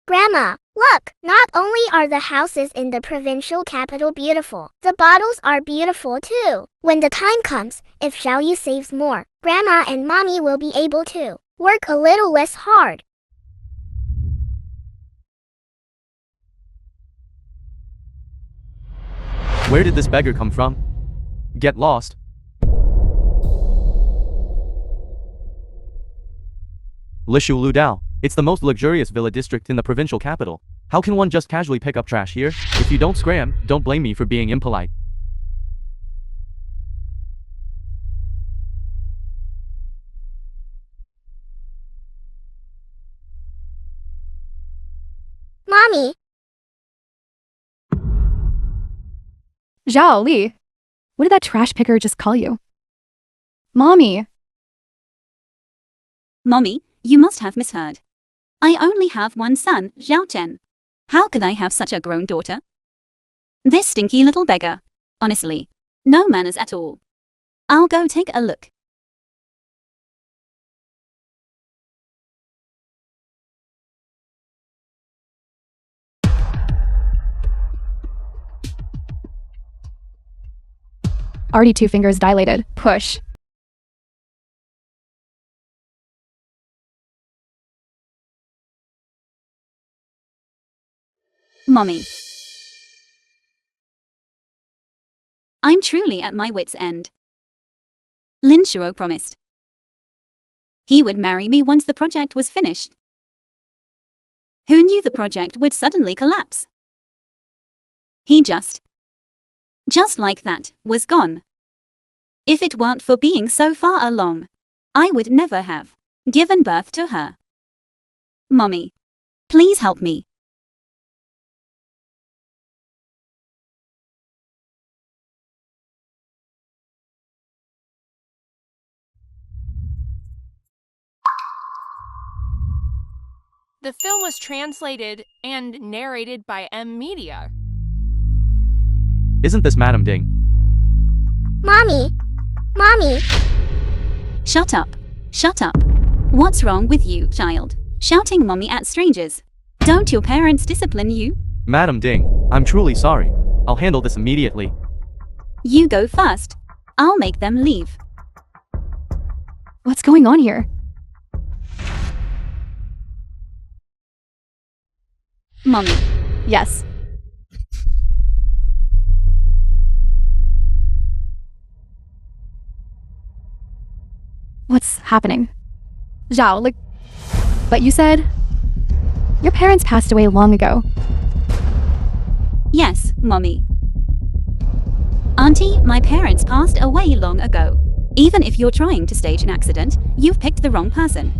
Grandma, look! Not only are the houses in the provincial capital beautiful, the bottles are beautiful too. When the time comes, if Xiaoyu saves more, Grandma and Mommy will be able to work a little less hard. Where did this beggar come from? Get lost. Lishu Ludao. It's the most luxurious villa district in the provincial capital. How can one just casually pick up trash here? If you don't scram, don't blame me for being impolite. Mommy! Zhao Li, what did that trash picker just call you? Mommy! Mommy, you must have misheard. I only have one son, Zhao Chen. How could I have such a grown daughter? This stinky little beggar. Honestly, no manners at all. I'll go take a look. Already 2 fingers dilated. Push. Mommy. I'm truly at my wit's end. Lin Shuo promised he would marry me once the project was finished. Who knew the project would suddenly collapse? He just like that, was gone. If it weren't for being so far along, I would never have given birth to her. Mommy, please help me. The film was translated and narrated by M Media. Isn't this Madame Ding? Mommy! Mommy! Shut up. Shut up. What's wrong with you, child? Shouting mommy at strangers. Don't your parents discipline you? Madame Ding, I'm truly sorry. I'll handle this immediately. You go first. I'll make them leave. What's going on here? Mommy. Yes. What's happening? Zhao, but you said your parents passed away long ago. Yes, Mommy. Auntie, my parents passed away long ago. Even if you're trying to stage an accident, you've picked the wrong person.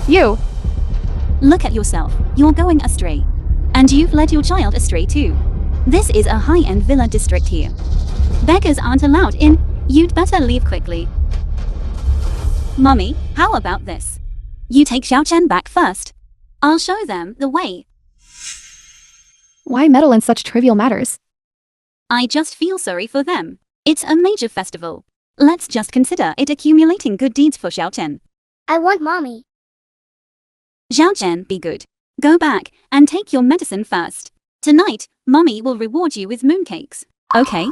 You! Look at yourself, you're going astray. And you've led your child astray too. This is a high-end villa district here. Beggars aren't allowed in, you'd better leave quickly. Mommy, how about this? You take Xiao Chen back first. I'll show them the way. Why meddle in such trivial matters? I just feel sorry for them. It's a major festival. Let's just consider it accumulating good deeds for Xiao Chen. I want Mommy. Xiao Chen, be good. Go back and take your medicine first. Tonight, Mommy will reward you with mooncakes. Okay?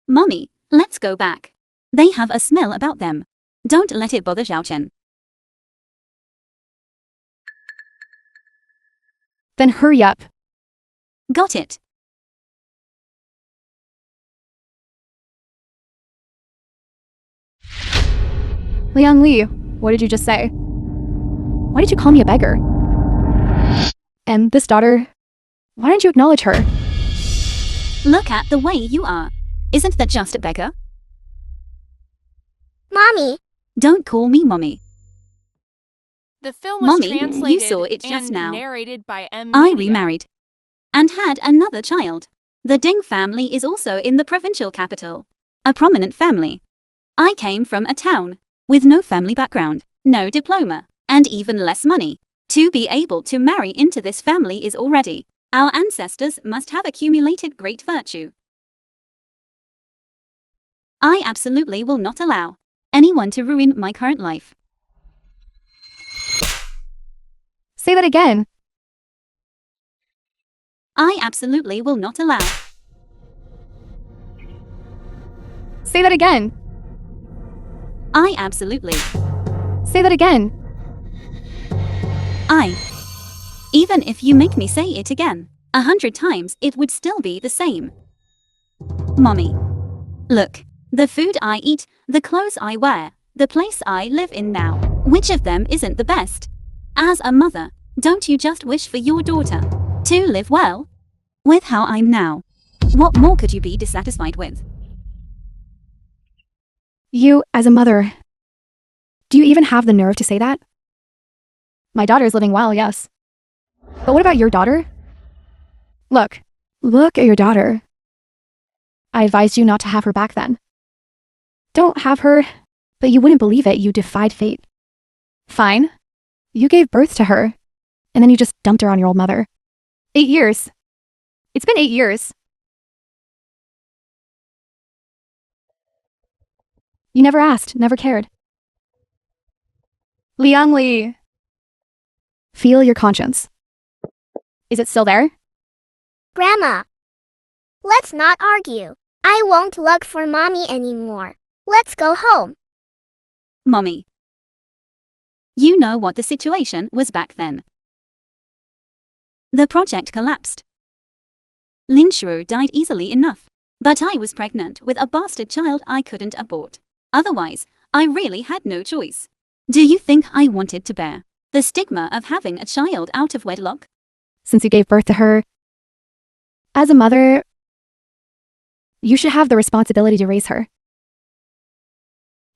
Mommy, let's go back. They have a smell about them. Don't let it bother Xiao Chen. Then hurry up. Got it. Liang Li, what did you just say? Why did you call me a beggar? And this daughter, why didn't you acknowledge her? Look at the way you are. Isn't that just a beggar? Mommy! Don't call me Mommy. The film was Mommy, translated you saw it just and now. narrated by M I Media. remarried. And had another child. The Ding family is also in the provincial capital. A prominent family. I came from a town with no family background, no diploma, and even less money. To be able to marry into this family is already. Our ancestors must have accumulated great virtue. I absolutely will not allow anyone to ruin my current life. Say that again. I absolutely will not allow. Say that again. I absolutely. Say that again. Even if you make me say it again 100 times, it would still be the same. Mommy. Look, the food I eat, the clothes I wear, the place I live in now, which of them isn't the best? As a mother, don't you just wish for your daughter to live well? With how I'm now, what more could you be dissatisfied with? You, as a mother, do you even have the nerve to say that? My daughter's living well, yes. But what about your daughter? Look at your daughter. I advised you not to have her back then. Don't have her, but you wouldn't believe it, you defied fate. Fine. You gave birth to her, and then you just dumped her on your old mother. 8 years. It's been 8 years. You never asked, never cared. Liang Li. Feel your conscience. Is it still there? Grandma. Let's not argue. I won't look for mommy anymore. Let's go home. Mommy. You know what the situation was back then. The project collapsed. Lin Shuo died easily enough, but I was pregnant with a bastard child I couldn't abort. Otherwise, I really had no choice. Do you think I wanted to bear the stigma of having a child out of wedlock? Since you gave birth to her, as a mother, you should have the responsibility to raise her.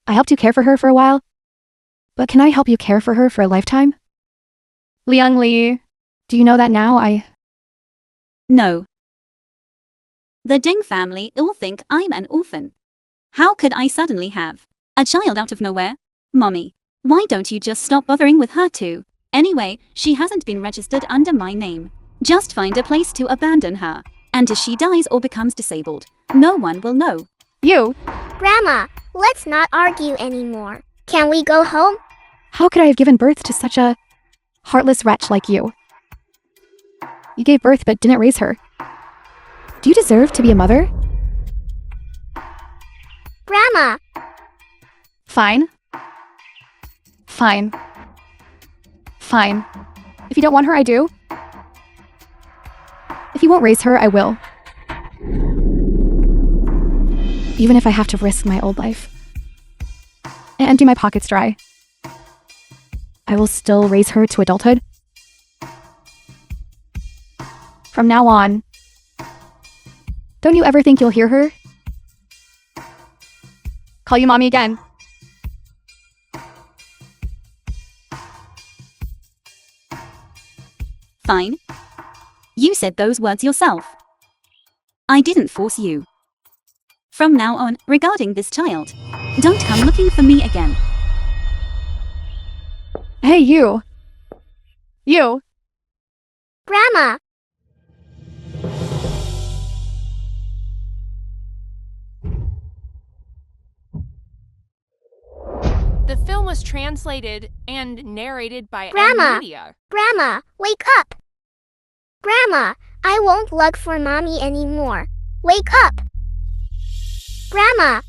I helped you care for her for a while, but can I help you care for her for a lifetime? Liang Li, do you know that now? No. The Ding family all think I'm an orphan. How could I suddenly have a child out of nowhere? Mommy, why don't you just stop bothering with her too? Anyway, she hasn't been registered under my name. Just find a place to abandon her. And if she dies or becomes disabled, no one will know. You! Grandma, let's not argue anymore. Can we go home? How could I have given birth to such a heartless wretch like you? You gave birth but didn't raise her. Do you deserve to be a mother? Grandma. Fine. Fine. Fine. If you don't want her, I do. If you won't raise her, I will. Even if I have to risk my old life and empty my pockets dry, I will still raise her to adulthood. From now on, don't you ever think you'll hear her call you mommy again? Fine. You said those words yourself. I didn't force you. From now on, regarding this child, don't come looking for me again. Hey, you. You. Grandma. The film was translated and narrated by Grandma. Media. Grandma, wake up. Grandma, I won't look for mommy anymore. Wake up. Grandma.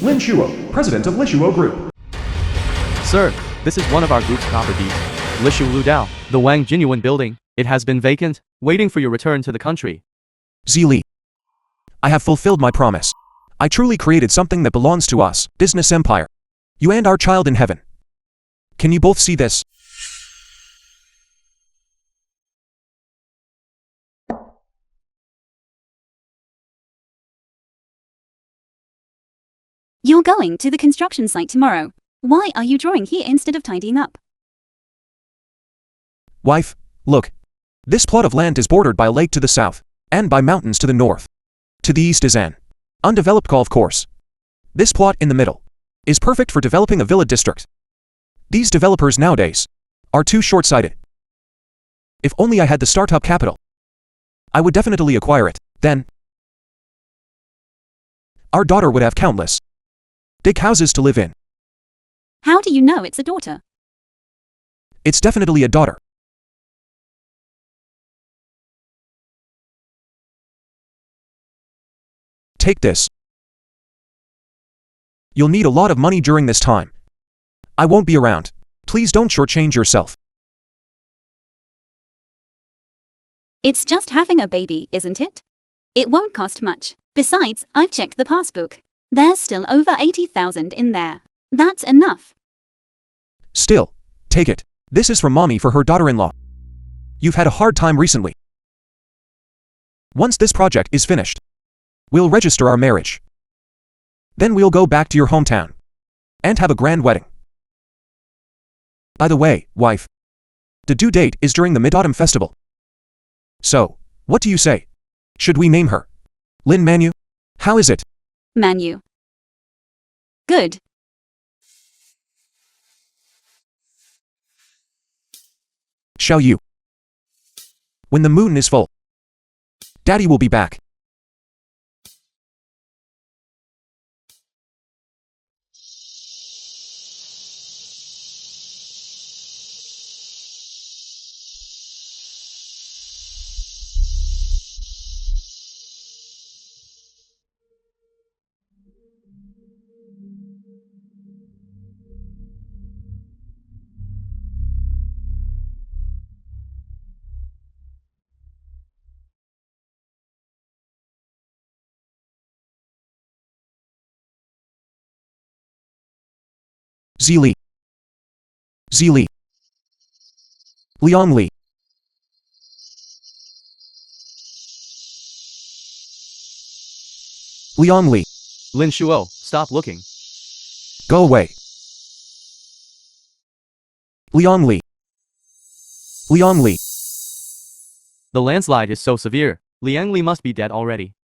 Lin Shuo, president of Lishuo Group. Sir, this is one of our group's properties. Lishu Ludao, the Wang Jinyuan building. It has been vacant, waiting for your return to the country. Zili. I have fulfilled my promise. I truly created something that belongs to us, business empire. You and our child in heaven. Can you both see this? You're going to the construction site tomorrow. Why are you drawing here instead of tidying up? Wife, look. This plot of land is bordered by a lake to the south, and by mountains to the north. To the east is an undeveloped golf course. This plot in the middle is perfect for developing a villa district. These developers nowadays are too short-sighted. If only I had the startup capital, I would definitely acquire it. Then, our daughter would have countless big houses to live in. How do you know it's a daughter? It's definitely a daughter. Take this. You'll need a lot of money during this time. I won't be around. Please don't shortchange yourself. It's just having a baby, isn't it? It won't cost much. Besides, I've checked the passbook. There's still over 80,000 in there. That's enough. Still, take it. This is from Mommy for her daughter-in-law. You've had a hard time recently. Once this project is finished, we'll register our marriage. Then we'll go back to your hometown and have a grand wedding. By the way, wife, the due date is during the Mid-Autumn Festival. So, what do you say? Should we name her Lin Manu? How is it? Manu. Good. Shall you? When the moon is full, Daddy will be back. Zili. Zili. Liang Li. Liang Li. Lin Shuo, stop looking. Go away. Liang Li. Liang Li. The landslide is so severe. Liang Li must be dead already.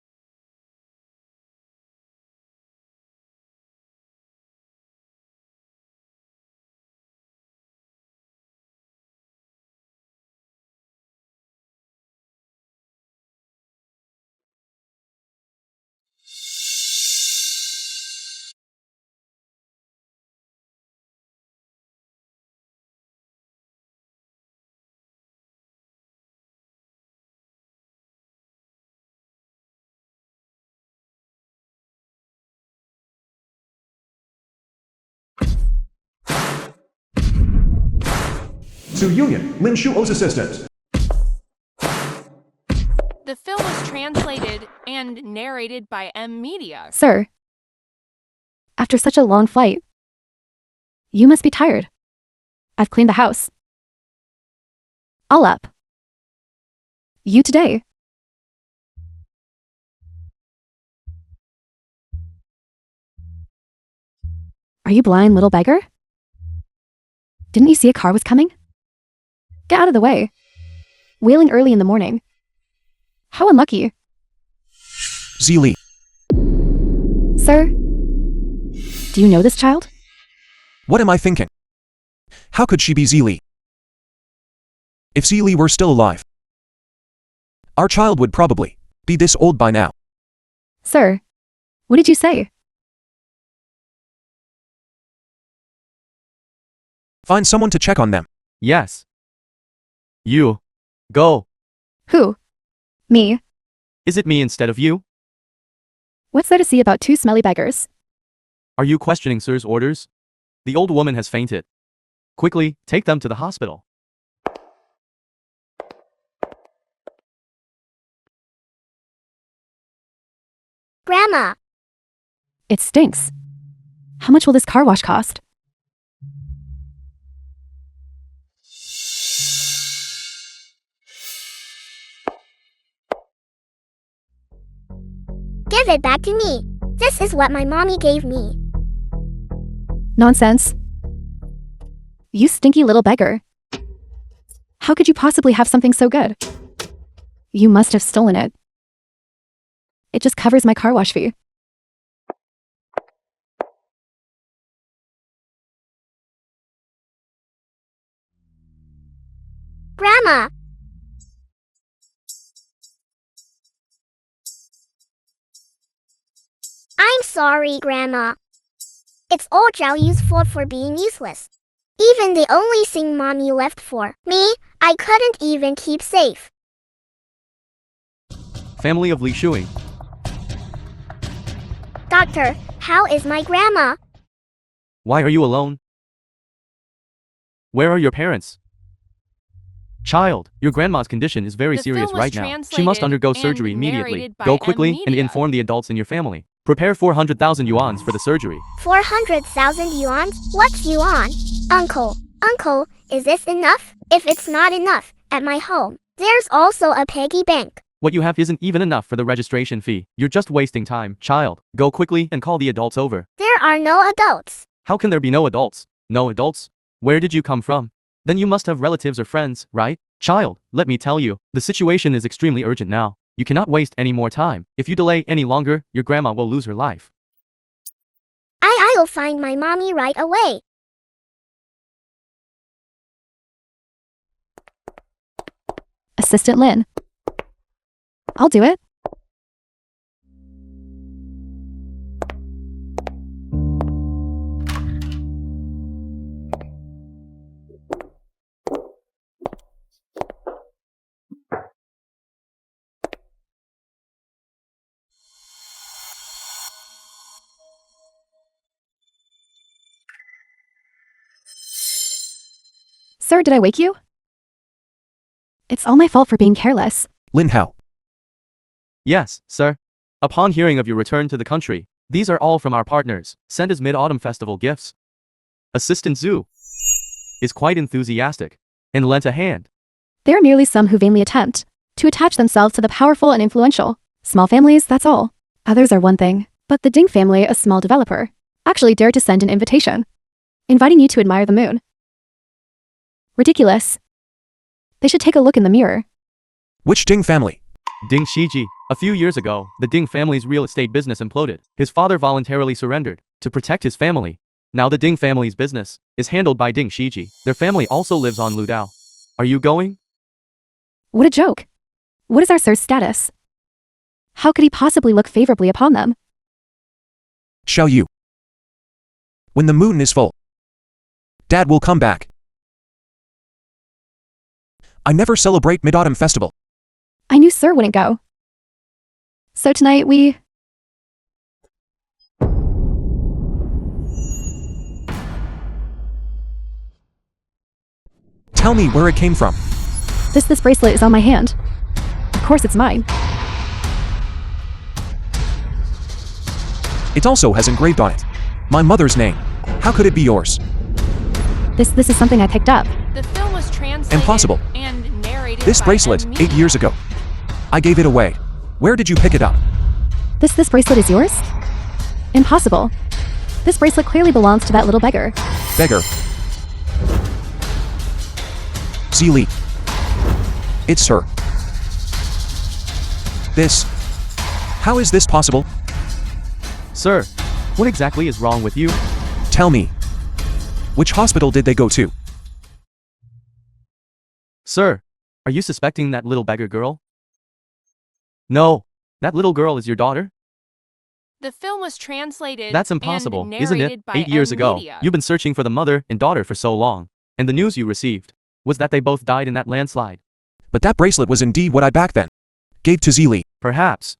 Su Union, Lin Shuo's assistant. The film was translated and narrated by M Media. Sir, after such a long flight, you must be tired. I've cleaned the house. All up. You today. Are you blind, little beggar? Didn't you see a car was coming? Get out of the way. Wailing early in the morning. How unlucky. Zili. Sir, do you know this child? What am I thinking? How could she be Zili? If Zili were still alive, our child would probably be this old by now. Sir, what did you say? Find someone to check on them. Yes. You. Go. Who? Me. Is it me instead of you? What's there to see about two smelly beggars? Are you questioning Sir's orders? The old woman has fainted. Quickly, take them to the hospital. Grandma, It stinks. How much will this car wash cost? give it back to me. This is what my mommy gave me. Nonsense. You stinky little beggar. How could you possibly have something so good? You must have stolen it. It just covers my car wash fee. Grandma! I'm sorry, Grandma. It's all Zhao Yu's fault for being useless. Even the only thing Mommy left for me, I couldn't even keep safe. Family of Li Shuing. Doctor, how is my grandma? Why are you alone? Where are your parents? Child, your grandma's condition is very The serious film was right now. She translated must undergo and surgery immediately. narrated by Go quickly and M-Media. inform the adults in your family. Prepare 400,000 yuans for the surgery. 400,000 yuan? What's yuan? Uncle, is this enough? If it's not enough, at my home, there's also a piggy bank. What you have isn't even enough for the registration fee. You're just wasting time. Child, go quickly and call the adults over. There are no adults. How can there be no adults? No adults? Where did you come from? Then you must have relatives or friends, right? Child, let me tell you, the situation is extremely urgent now. You cannot waste any more time. If you delay any longer, your grandma will lose her life. I'll find my mommy right away. Assistant Lin. I'll do it. Sir, did I wake you? It's all my fault for being careless. Lin Hao. Yes, sir. Upon hearing of your return to the country, these are all from our partners, sent as Mid-Autumn Festival gifts. Assistant Zhu is quite enthusiastic and lent a hand. There are merely some who vainly attempt to attach themselves to the powerful and influential. Small families, that's all. Others are one thing, but the Ding family, a small developer, actually dared to send an invitation, inviting you to admire the moon. Ridiculous. They should take a look in the mirror. Which Ding family? Ding Shiji. A few years ago, the Ding family's real estate business imploded. His father voluntarily surrendered to protect his family. Now the Ding family's business is handled by Ding Shiji. Their family also lives on Ludao. Are you going? What a joke. What is our sir's status? How could he possibly look favorably upon them? Xiao Yu. When the moon is full, Dad will come back. I never celebrate Mid-Autumn Festival. I knew Sir wouldn't go. So tonight we... Tell me where it came from. This bracelet is on my hand. Of course it's mine. It also has engraved on it my mother's name. How could it be yours? This is something I picked up. The film was translated Impossible. and narrated This by bracelet, M-Media. 8 years ago. I gave it away. Where did you pick it up? This bracelet is yours? Impossible. This bracelet clearly belongs to that little beggar. Beggar. Zili. It's her. This. How is this possible? Sir, what exactly is wrong with you? Tell me. Which hospital did they go to? Sir, are you suspecting that little beggar girl? No, that little girl is your daughter? The film was translated That's impossible, and isn't it? narrated by 8 years ago, M-Media. you've been searching for the mother and daughter for so long, and the news you received was that they both died in that landslide. But that bracelet was indeed what I back then gave to Zili. Perhaps.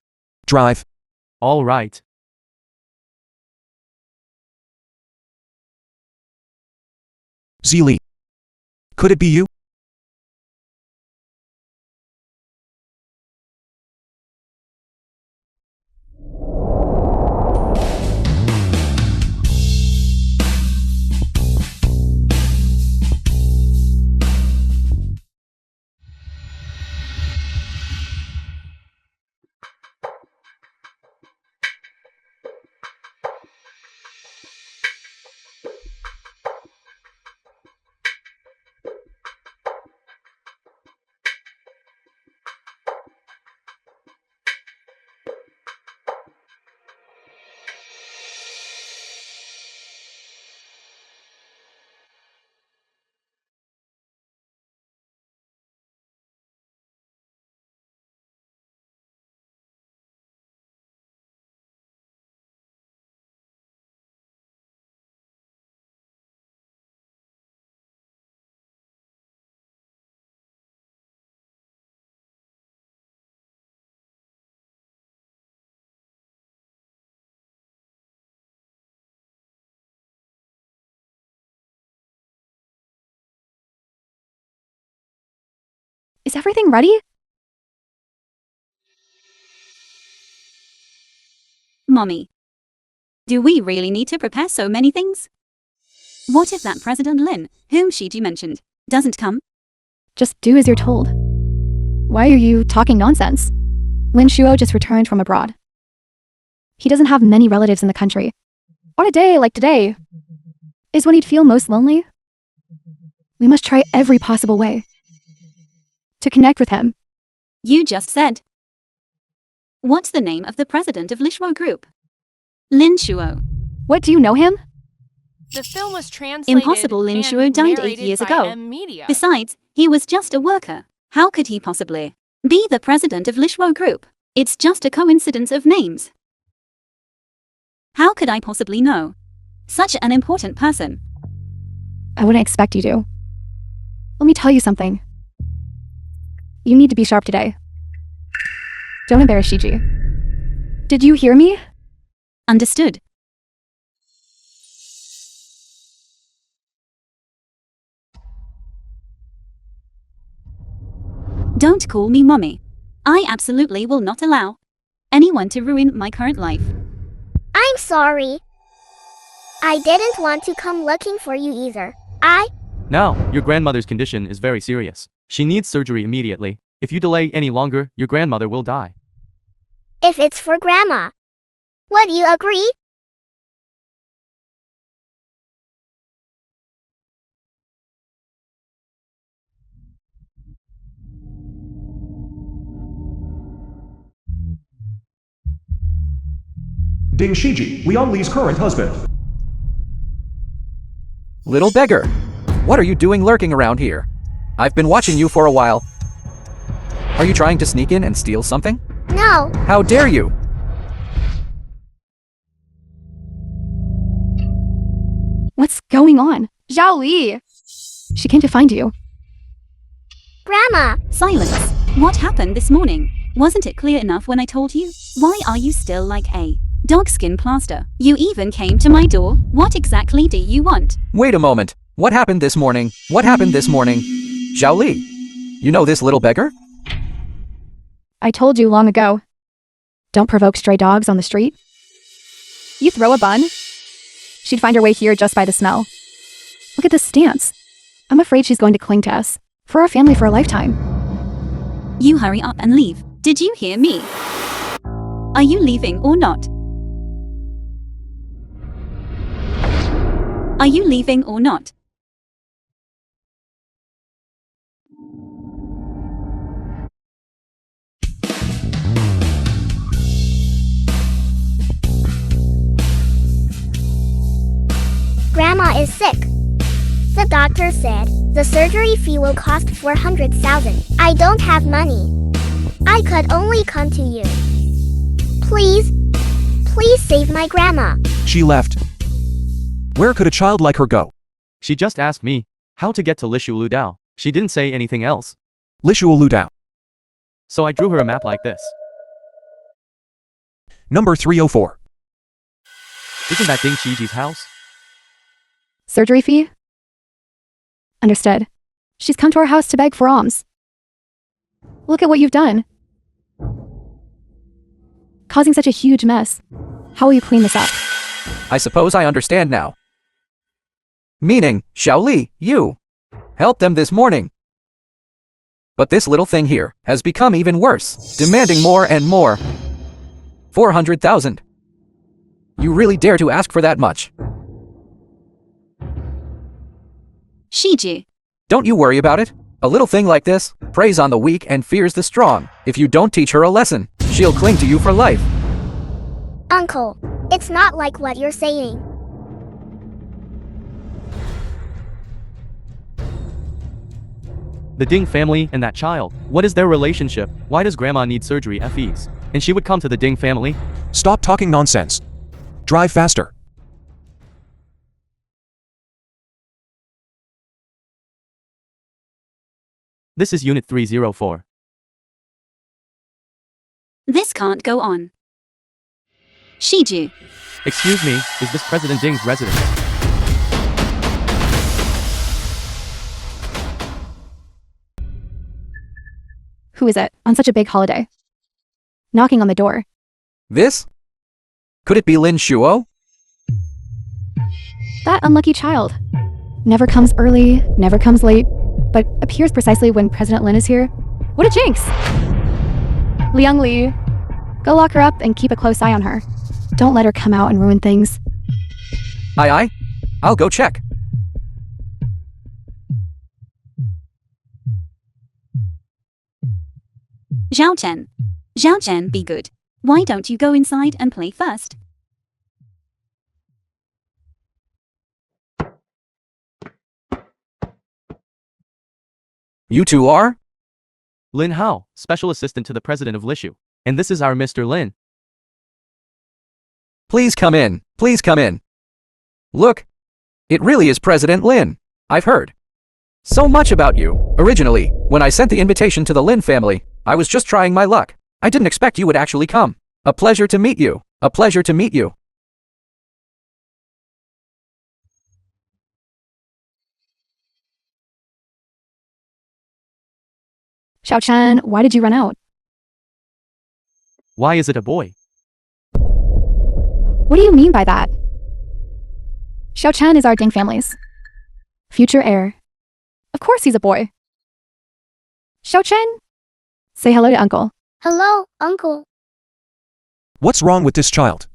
Drive. All right. Zili. Could it be you? Is everything ready? Mommy. Do we really need to prepare so many things? What if that President Lin, whom Shiji mentioned, doesn't come? Just do as you're told. Why are you talking nonsense? Lin Shuo just returned from abroad. He doesn't have many relatives in the country. On a day like today is when he'd feel most lonely. We must try every possible way to connect with him. You just said. What's the name of the president of Lishuo Group? Lin Shuo. What, do you know him? The film was translated Impossible. Lin and Shuo died 8 narrated years by ago. M-Media. Besides, he was just a worker. How could he possibly be the president of Lishuo Group? It's just a coincidence of names. How could I possibly know such an important person? I wouldn't expect you to. Let me tell you something. You need to be sharp today. Don't embarrass Shiji. Did you hear me? Understood. Don't call me mommy. I absolutely will not allow anyone to ruin my current life. I'm sorry. I didn't want to come looking for you either. Now, your grandmother's condition is very serious. She needs surgery immediately. If you delay any longer, your grandmother will die. If it's for Grandma. Would you agree? Ding Shiji, Liang Li's current husband. Little beggar, what are you doing lurking around here? I've been watching you for a while. Are you trying to sneak in and steal something? No. How dare you? What's going on? Zhao Li! She came to find you. Grandma. Silence. What happened this morning? Wasn't it clear enough when I told you? Why are you still like a dog skin plaster? You even came to my door. What exactly do you want? Wait a moment. What happened this morning? What happened this morning? Zhao Li, you know this little beggar? I told you long ago. Don't provoke stray dogs on the street. You throw a bun? She'd find her way here just by the smell. Look at this stance. I'm afraid she's going to cling to us. For our family for a lifetime. You hurry up and leave. Did you hear me? Are you leaving or not? Are you leaving or not? Grandma is sick. The doctor said the surgery fee will cost 400,000. I don't have money. I could only come to you. Please save my grandma. She left. Where could a child like her go? She just asked me how to get to Lishu Ludao. She didn't say anything else. Lishuo Ludao. So I drew her a map like this. Number 304. Isn't that Ding Shiji's house? Surgery fee? Understood. She's come to our house to beg for alms. Look at what you've done. Causing such a huge mess. How will you clean this up? I suppose I understand now. Meaning, Zhao Li, you helped them this morning. But this little thing here has become even worse, demanding more and more. 400,000. You really dare to ask for that much? Shiji. Don't you worry about it. A little thing like this preys on the weak and fears the strong. If you don't teach her a lesson, she'll cling to you for life. Uncle, it's not like what you're saying. The Ding family and that child. What is their relationship? Why does grandma need surgery FEs? And she would come to the Ding family? Stop talking nonsense. Drive faster. This is Unit 304. This can't go on. Shiji. Excuse me, is this President Ding's residence? Who is it on such a big holiday? Knocking on the door. This? Could it be Lin Shuo? That unlucky child. Never comes early, never comes late, but appears precisely when President Lin is here. What a jinx! Liang Li, go lock her up and keep a close eye on her. Don't let her come out and ruin things. Aye aye. I'll go check. Zhao Chen. Zhao Chen, be good. Why don't you go inside and play first? You two are? Lin Hao, special assistant to the president of Lishu. And this is our Mr. Lin. Please come in. Please come in. Look. It really is President Lin. I've heard so much about you. Originally, when I sent the invitation to the Lin family, I was just trying my luck. I didn't expect you would actually come. A pleasure to meet you. A pleasure to meet you. Xiao Chen, why did you run out? Why is it a boy? What do you mean by that? Xiao Chen is our Ding family's future heir. Of course he's a boy. Xiao Chen, say hello to Uncle. Hello, Uncle. What's wrong with this child?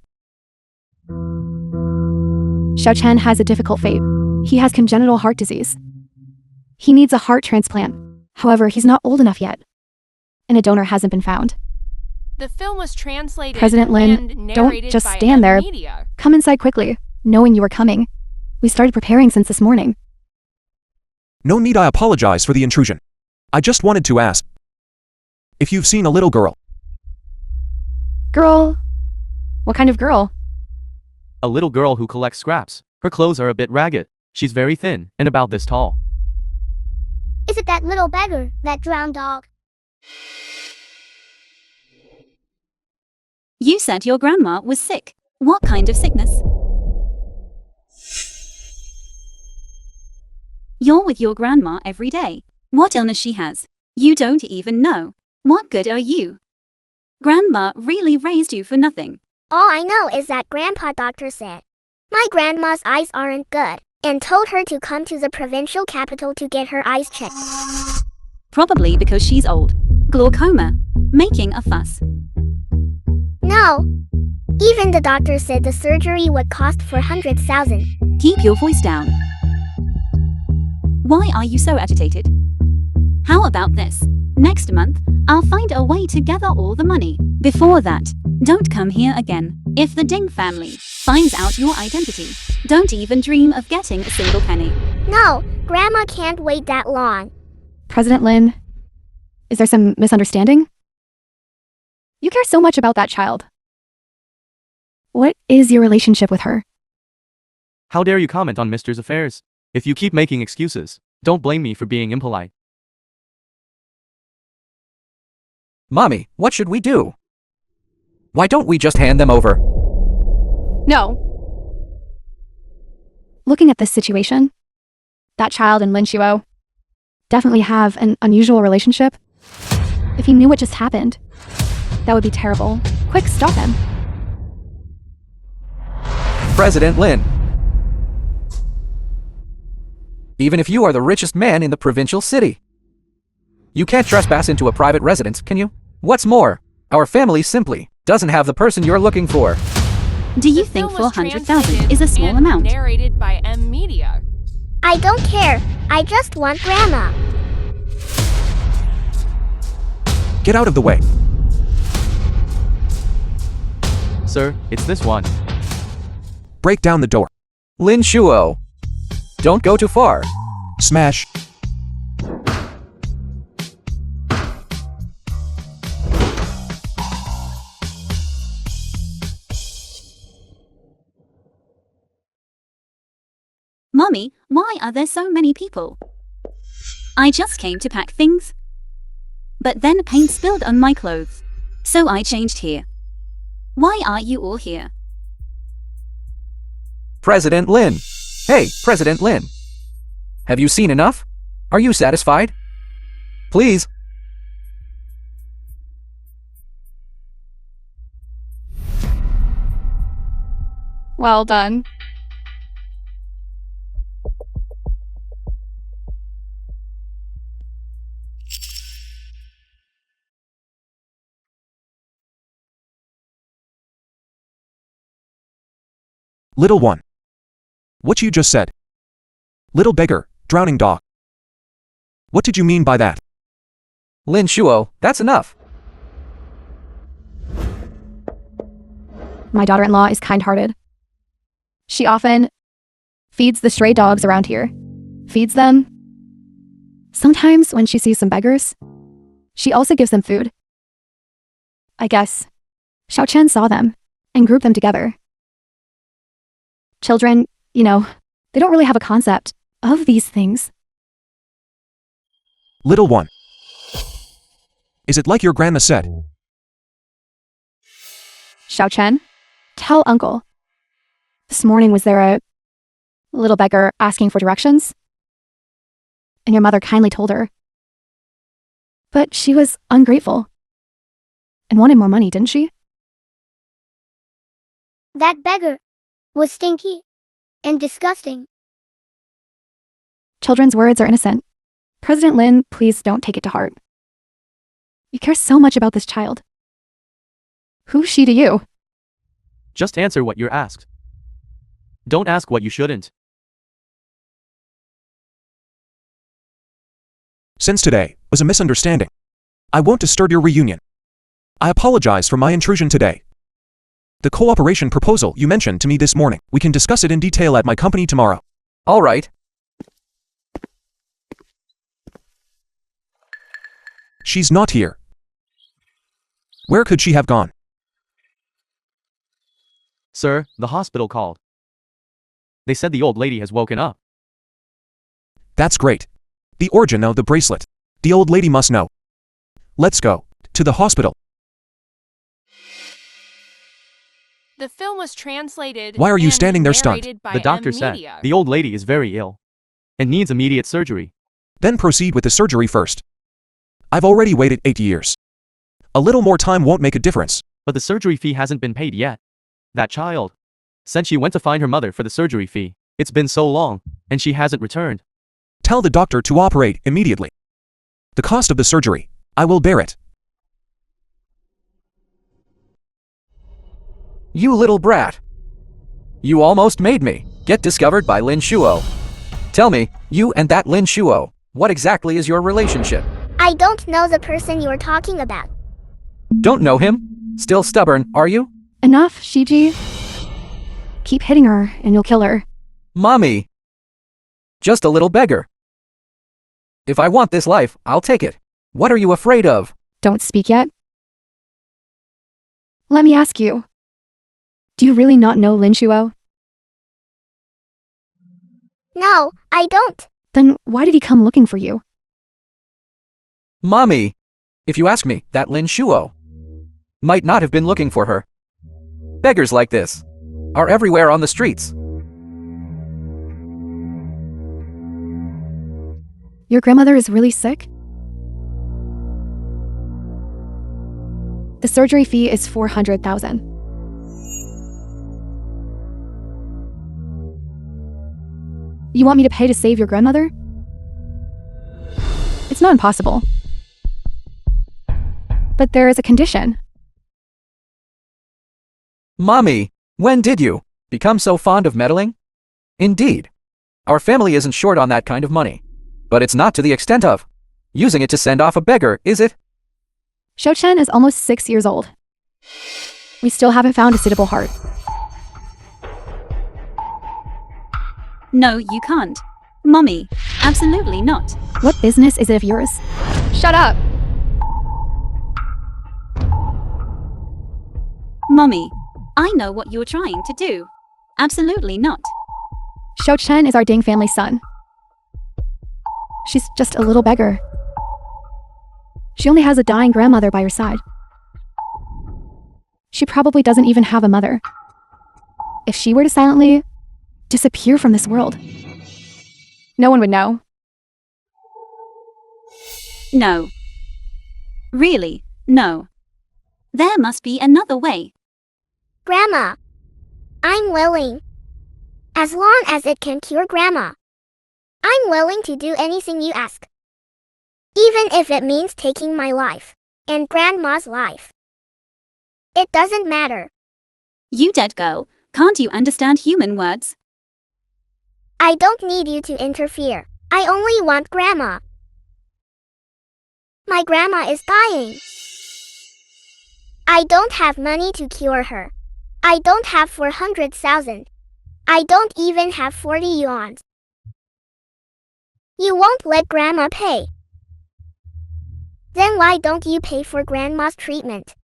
Xiao Chen has a difficult fate. He has congenital heart disease. He needs a heart transplant. However, he's not old enough yet, and a donor hasn't been found. The film was translated President Lin, and don't narrated just by stand there. Media. Come inside quickly, knowing you were coming. We started preparing since this morning. No need. I apologize for the intrusion. I just wanted to ask if you've seen a little girl. Girl? What kind of girl? A little girl who collects scraps. Her clothes are a bit ragged. She's very thin and about this tall. Is it that little beggar, that drowned dog? You said your grandma was sick. What kind of sickness? You're with your grandma every day. What illness she has? You don't even know. What good are you? Grandma really raised you for nothing. All I know is that Grandpa Doctor said my grandma's eyes aren't good, and told her to come to the provincial capital to get her eyes checked. Probably because she's old. Glaucoma. Making a fuss. No. Even the doctor said the surgery would cost 400,000. Keep your voice down. Why are you so agitated? How about this? Next month, I'll find a way to gather all the money. Before that, don't come here again. If the Ding family finds out your identity, don't even dream of getting a single penny. No, Grandma can't wait that long. President Lin, is there some misunderstanding? You care so much about that child. What is your relationship with her? How dare you comment on Mr.'s affairs? If you keep making excuses, don't blame me for being impolite. Mommy, what should we do? Why don't we just hand them over? No. Looking at this situation, that child and Lin Shuo definitely have an unusual relationship. If he knew what just happened, that would be terrible. Quick, stop him. President Lin. Even if you are the richest man in the provincial city, you can't trespass into a private residence, can you? What's more, our family simply doesn't have the person you're looking for. Do you The think film was 400,000 is a small and amount? Narrated by Media. I don't care. I just want Grandma. Get out of the way. Sir, it's this one. Break down the door. Lin Shuo. Don't go too far. Smash. Mommy, why are there so many people? I just came to pack things. But then paint spilled on my clothes. So I changed here. Why are you all here? President Lin. Hey, President Lin. Have you seen enough? Are you satisfied? Please. Well done. Little one. What you just said? Little beggar, drowning dog. What did you mean by that? Lin Shuo, that's enough. My daughter-in-law is kind-hearted. She often feeds the stray dogs around here. Feeds them. Sometimes when she sees some beggars, she also gives them food. I guess Xiao Chen saw them and grouped them together. Children, they don't really have a concept of these things. Little one. Is it like your grandma said? Xiao Chen, tell uncle. This morning was there a little beggar asking for directions? And your mother kindly told her. But she was ungrateful. And wanted more money, didn't she? That beggar was stinky and disgusting. Children's words are innocent. President Lin, please don't take it to heart. You care so much about this child. Who's she to you? Just answer what you're asked. Don't ask what you shouldn't. Since today was a misunderstanding, I won't disturb your reunion. I apologize for my intrusion today. The cooperation proposal you mentioned to me this morning, we can discuss it in detail at my company tomorrow. All right. She's not here. Where could she have gone? Sir, the hospital called. They said the old lady has woken up. That's great. The origin of the bracelet. The old lady must know. Let's go to the hospital. The film was translated. Why are you and standing there stunned? narrated by The doctor M said Media. the old lady is very ill and needs immediate surgery. Then proceed with the surgery first. I've already waited 8 years. A little more time won't make a difference. But the surgery fee hasn't been paid yet. That child said she went to find her mother for the surgery fee. It's been so long, and she hasn't returned. Tell the doctor to operate immediately. The cost of the surgery, I will bear it. You little brat. You almost made me get discovered by Lin Shuo. Tell me, you and that Lin Shuo, what exactly is your relationship? I don't know the person you're talking about. Don't know him? Still stubborn, are you? Enough, Shiji. Keep hitting her and you'll kill her. Mommy. Just a little beggar. If I want this life, I'll take it. What are you afraid of? Don't speak yet. Let me ask you. Do you really not know Lin Shuo? No, I don't. Then why did he come looking for you? Mommy. If you ask me, that Lin Shuo might not have been looking for her. Beggars like this are everywhere on the streets. Your grandmother is really sick? The surgery fee is 400,000. You want me to pay to save your grandmother? It's not impossible. But there is a condition. Mommy, when did you become so fond of meddling? Indeed. Our family isn't short on that kind of money. But it's not to the extent of using it to send off a beggar, is it? Xiao Chen is almost 6 years old. We still haven't found a suitable heart. No, you can't. Mommy, absolutely not. What business is it of yours? Shut up! Mommy, I know what you're trying to do. Absolutely not. Xiao Chen is our Ding family son. She's just a little beggar. She only has a dying grandmother by her side. She probably doesn't even have a mother. If she were to silently disappear from this world, no one would know. No. Really, no. There must be another way. Grandma, I'm willing. As long as it can cure Grandma. I'm willing to do anything you ask. Even if it means taking my life. And Grandma's life. It doesn't matter. You dead girl, can't you understand human words? I don't need you to interfere. I only want Grandma. My grandma is dying. I don't have money to cure her. I don't have 400,000. I don't even have 40 yuan. You won't let Grandma pay. Then why don't you pay for Grandma's treatment?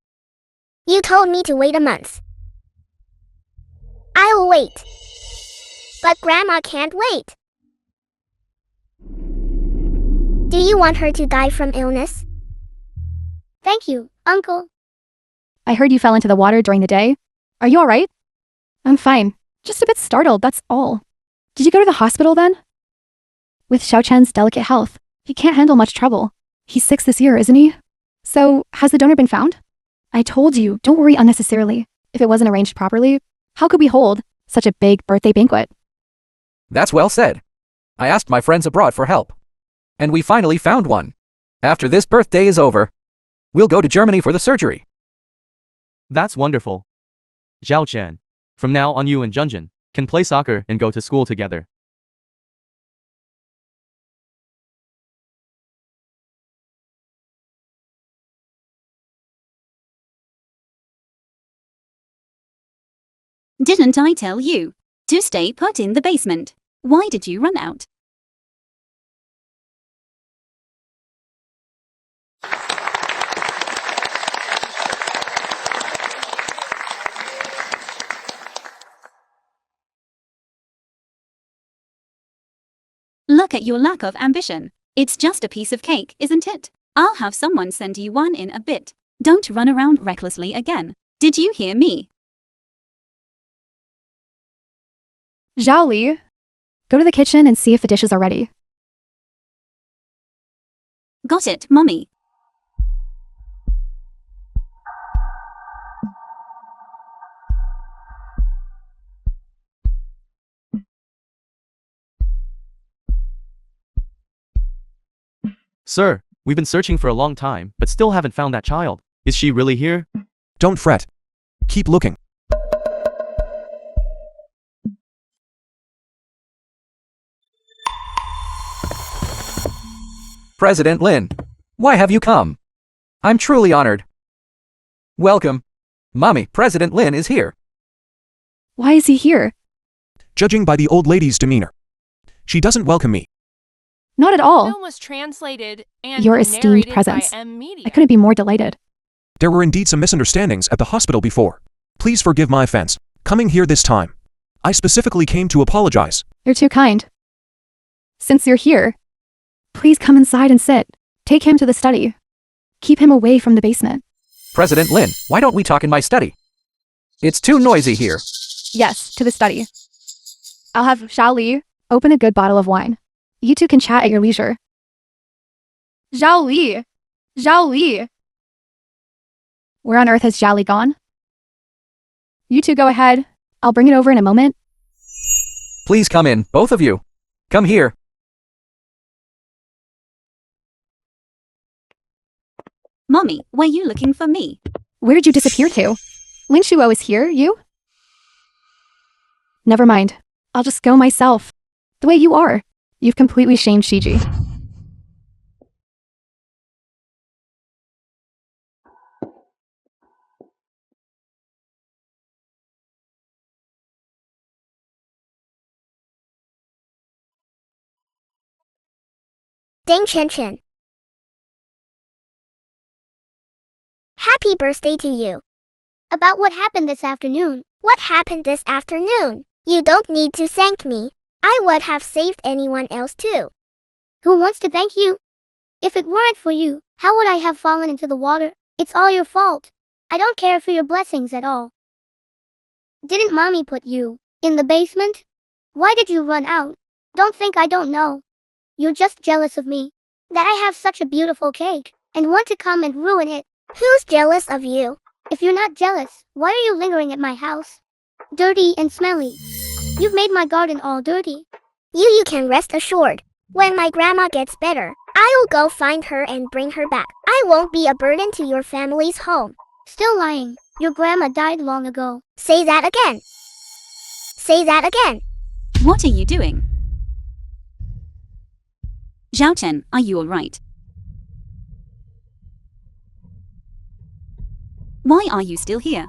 You told me to wait a month. I'll wait. But Grandma can't wait. Do you want her to die from illness? Thank you, Uncle. I heard you fell into the water during the day. Are you alright? I'm fine. Just a bit startled, that's all. Did you go to the hospital then? With Xiao Chen's delicate health, he can't handle much trouble. He's 6 this year, isn't he? So, has the donor been found? I told you, don't worry unnecessarily. If it wasn't arranged properly, how could we hold such a big birthday banquet? That's well said. I asked my friends abroad for help. And we finally found one. After this birthday is over, we'll go to Germany for the surgery. That's wonderful. Zhao Chen. From now on you and Junjun can play soccer and go to school together. Didn't I tell you to stay put in the basement? Why did you run out? Look at your lack of ambition. It's just a piece of cake, isn't it? I'll have someone send you one in a bit. Don't run around recklessly again. Did you hear me? Zhao Li, go to the kitchen and see if the dishes are ready. Got it, Mommy. Sir, we've been searching for a long time, but still haven't found that child. Is she really here? Don't fret. Keep looking. President Lin, why have you come? I'm truly honored. Welcome. Mommy, President Lin is here. Why is he here? Judging by the old lady's demeanor, she doesn't welcome me. Not at The all. film was translated and Your esteemed narrated presence. by Media. I couldn't be more delighted. There were indeed some misunderstandings at the hospital before. Please forgive my offense. Coming here this time, I specifically came to apologize. You're too kind. Since you're here, please come inside and sit. Take him to the study. Keep him away from the basement. President Lin, why don't we talk in my study? It's too noisy here. Yes, to the study. I'll have Zhao Li open a good bottle of wine. You two can chat at your leisure. Zhao Li! Zhao Li! Where on earth has Zhao Li gone? You two go ahead. I'll bring it over in a moment. Please come in, both of you. Come here. Mommy, were you looking for me? Where did you disappear to? Lin Shuo is here, you? Never mind. I'll just go myself. The way you are. You've completely shamed Shiji. Ding Chen Chen. Happy birthday to you. About what happened this afternoon? What happened this afternoon? You don't need to thank me. I would have saved anyone else too. Who wants to thank you? If it weren't for you, how would I have fallen into the water? It's all your fault. I don't care for your blessings at all. Didn't Mommy put you in the basement? Why did you run out? Don't think I don't know. You're just jealous of me. That I have such a beautiful cake, and want to come and ruin it. Who's jealous of you? If you're not jealous, why are you lingering at my house? dirty and smelly. You've made my garden all dirty. You can rest assured. When my grandma gets better, I'll go find her and bring her back. I won't be a burden to your family's home. Still lying. Your grandma died long ago. Say that again. Say that again. What are you doing? Zhao Chen, are you alright? Why are you still here?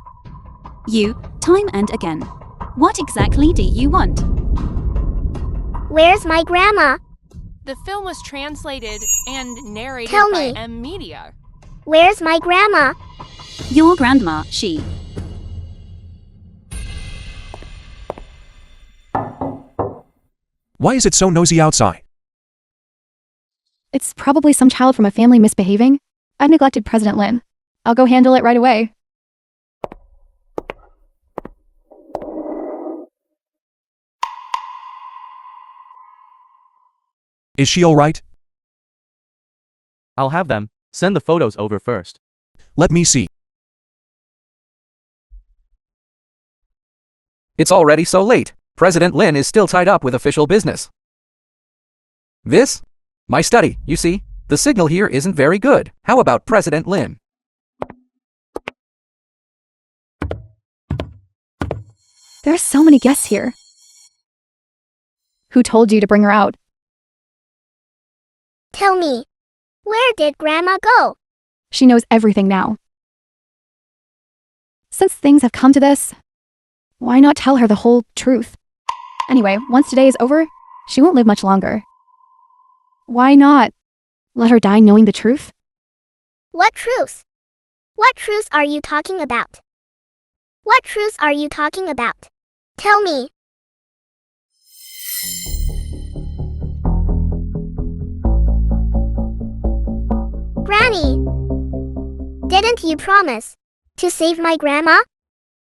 You, time and again. What exactly do you want? Where's my grandma? The film was translated and narrated Tell by me. M Media. Where's my grandma? Your grandma, she. Why is it so nosy outside? It's probably some child from a family misbehaving. I've neglected President Lin. I'll go handle it right away. Is she alright? I'll have them. Send the photos over first. Let me see. It's already so late. President Lin is still tied up with official business. This? My study, you see? The signal here isn't very good. How about President Lin? There are so many guests here. Who told you to bring her out? Tell me. Where did grandma go? She knows everything now. Since things have come to this, why not tell her the whole truth? Anyway, once today is over, she won't live much longer. Why not let her die knowing the truth? What truth? What truth are you talking about? What truth are you talking about? Tell me. Granny, didn't you promise to save my grandma?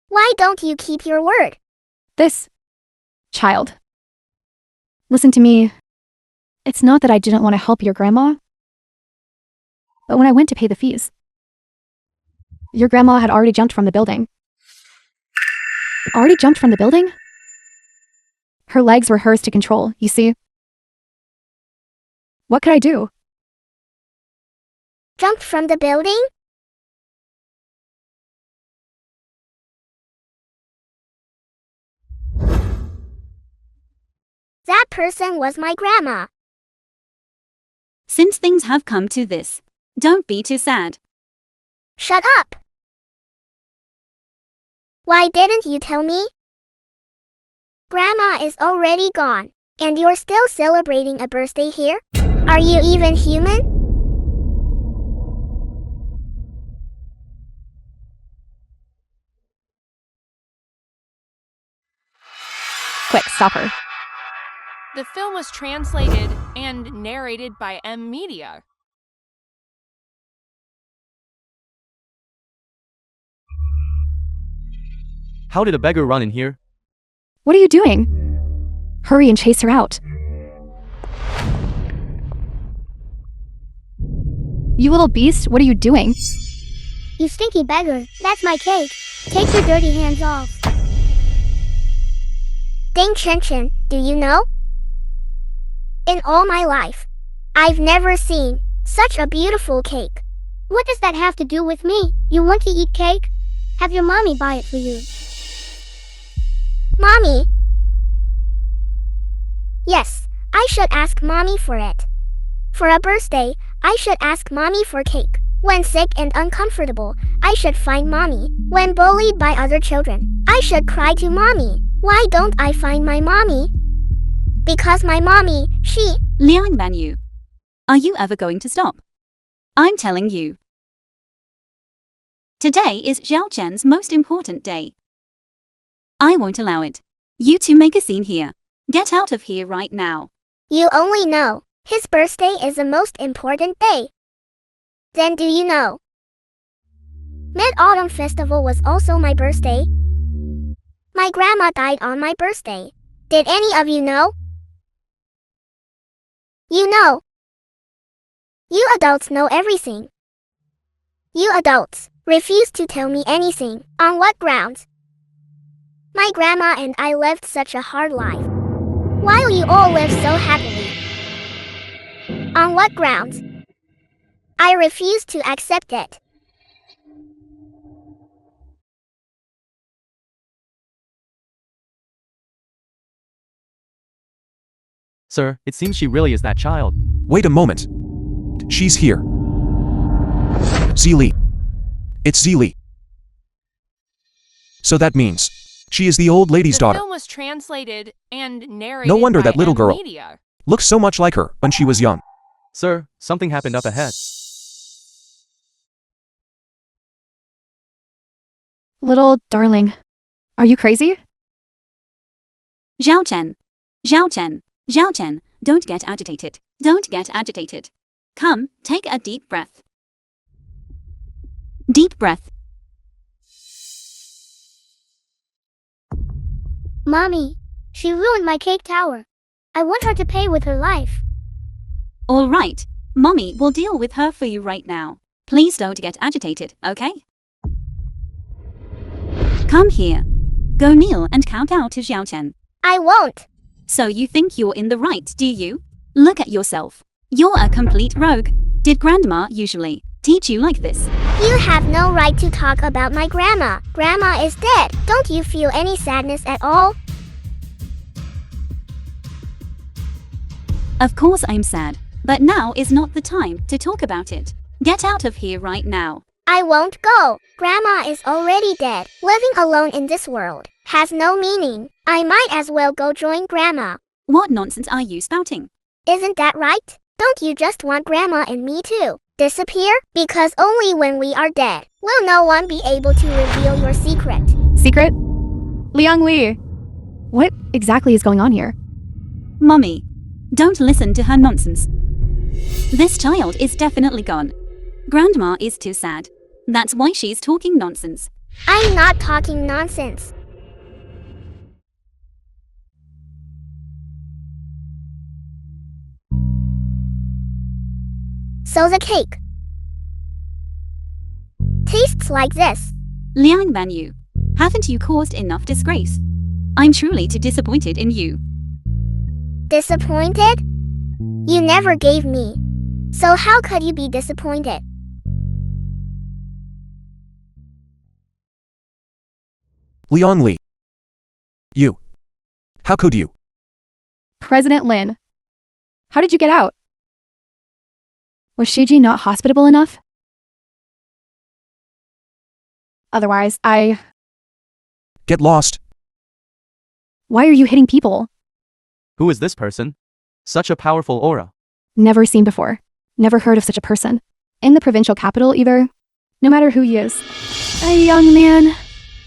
Why don't you keep your word? This child. Listen to me. It's not that I didn't want to help your grandma, but when I went to pay the fees, your grandma had already jumped from the building. Already jumped from the building? Her legs were hers to control, you see? What could I do? Jumped from the building? That person was my grandma. Since things have come to this, don't be too sad. Shut up! Why didn't you tell me? Grandma is already gone, and you're still celebrating a birthday here? Are you even human? Quick, stop her. The film was translated and narrated by M Media. How did a beggar run in here? What are you doing? Hurry and chase her out. You little beast, what are you doing? You stinky beggar, that's my cake. Take your dirty hands off. Ding Chen Chen, do you know? In all my life, I've never seen such a beautiful cake. What does that have to do with me? You want to eat cake? Have your mommy buy it for you. Mommy? Yes, I should ask mommy for it. For a birthday, I should ask mommy for cake. When sick and uncomfortable, I should find mommy. When bullied by other children, I should cry to mommy. Why don't I find my mommy? Because my mommy, she... Liang Banyu, are you ever going to stop? I'm telling you. Today is Zhao Chen's most important day. I won't allow it. You two make a scene here. Get out of here right now. You only know his birthday is the most important day. Then do you know? Mid-Autumn Festival was also my birthday. My grandma died on my birthday. Did any of you know? You know. You adults know everything. You adults refuse to tell me anything. On what grounds? My grandma and I lived such a hard life, while you all live so happily. On what grounds? I refuse to accept it. Sir, it seems she really is that child. Wait a moment. She's here. Zili. It's Zili. So that means she is the old lady's The daughter. film was translated and narrated No wonder by that little girl Media. looks so much like her when she was young. Sir, something happened up ahead. Little darling. Are you crazy? Zhao Chen. Zhao Chen. Zhao Chen, don't get agitated. Don't get agitated. Come, take a deep breath. Deep breath. Mommy, she ruined my cake tower. I want her to pay with her life. All right, Mommy will deal with her for you right now. Please don't get agitated, okay? Come here. Go kneel and count out to Zhao Chen. I won't. So you think you're in the right, do you? Look at yourself. You're a complete rogue. Did Grandma usually teach you like this? You have no right to talk about my grandma. Grandma is dead. Don't you feel any sadness at all? Of course I'm sad, but now is not the time to talk about it. Get out of here right now. I won't go. Grandma is already dead. Living alone in this world has no meaning. I might as well go join Grandma. What nonsense are you spouting? Isn't that right? Don't you just want Grandma and me to disappear? Because only when we are dead will no one be able to reveal your secret. Secret? Liang Li. What exactly is going on here? Mommy, don't listen to her nonsense. This child is definitely gone. Grandma is too sad. That's why she's talking nonsense. I'm not talking nonsense. So the cake tastes like this. Liang Banyu, haven't you caused enough disgrace? I'm truly too disappointed in you. Disappointed? You never gave me. So how could you be disappointed? Liang Li. You. How could you? President Lin. How did you get out? Was Shiji not hospitable enough? Otherwise, Get lost. Why are you hitting people? Who is this person? Such a powerful aura. Never seen before. Never heard of such a person. In the provincial capital either. No matter who he is. A young man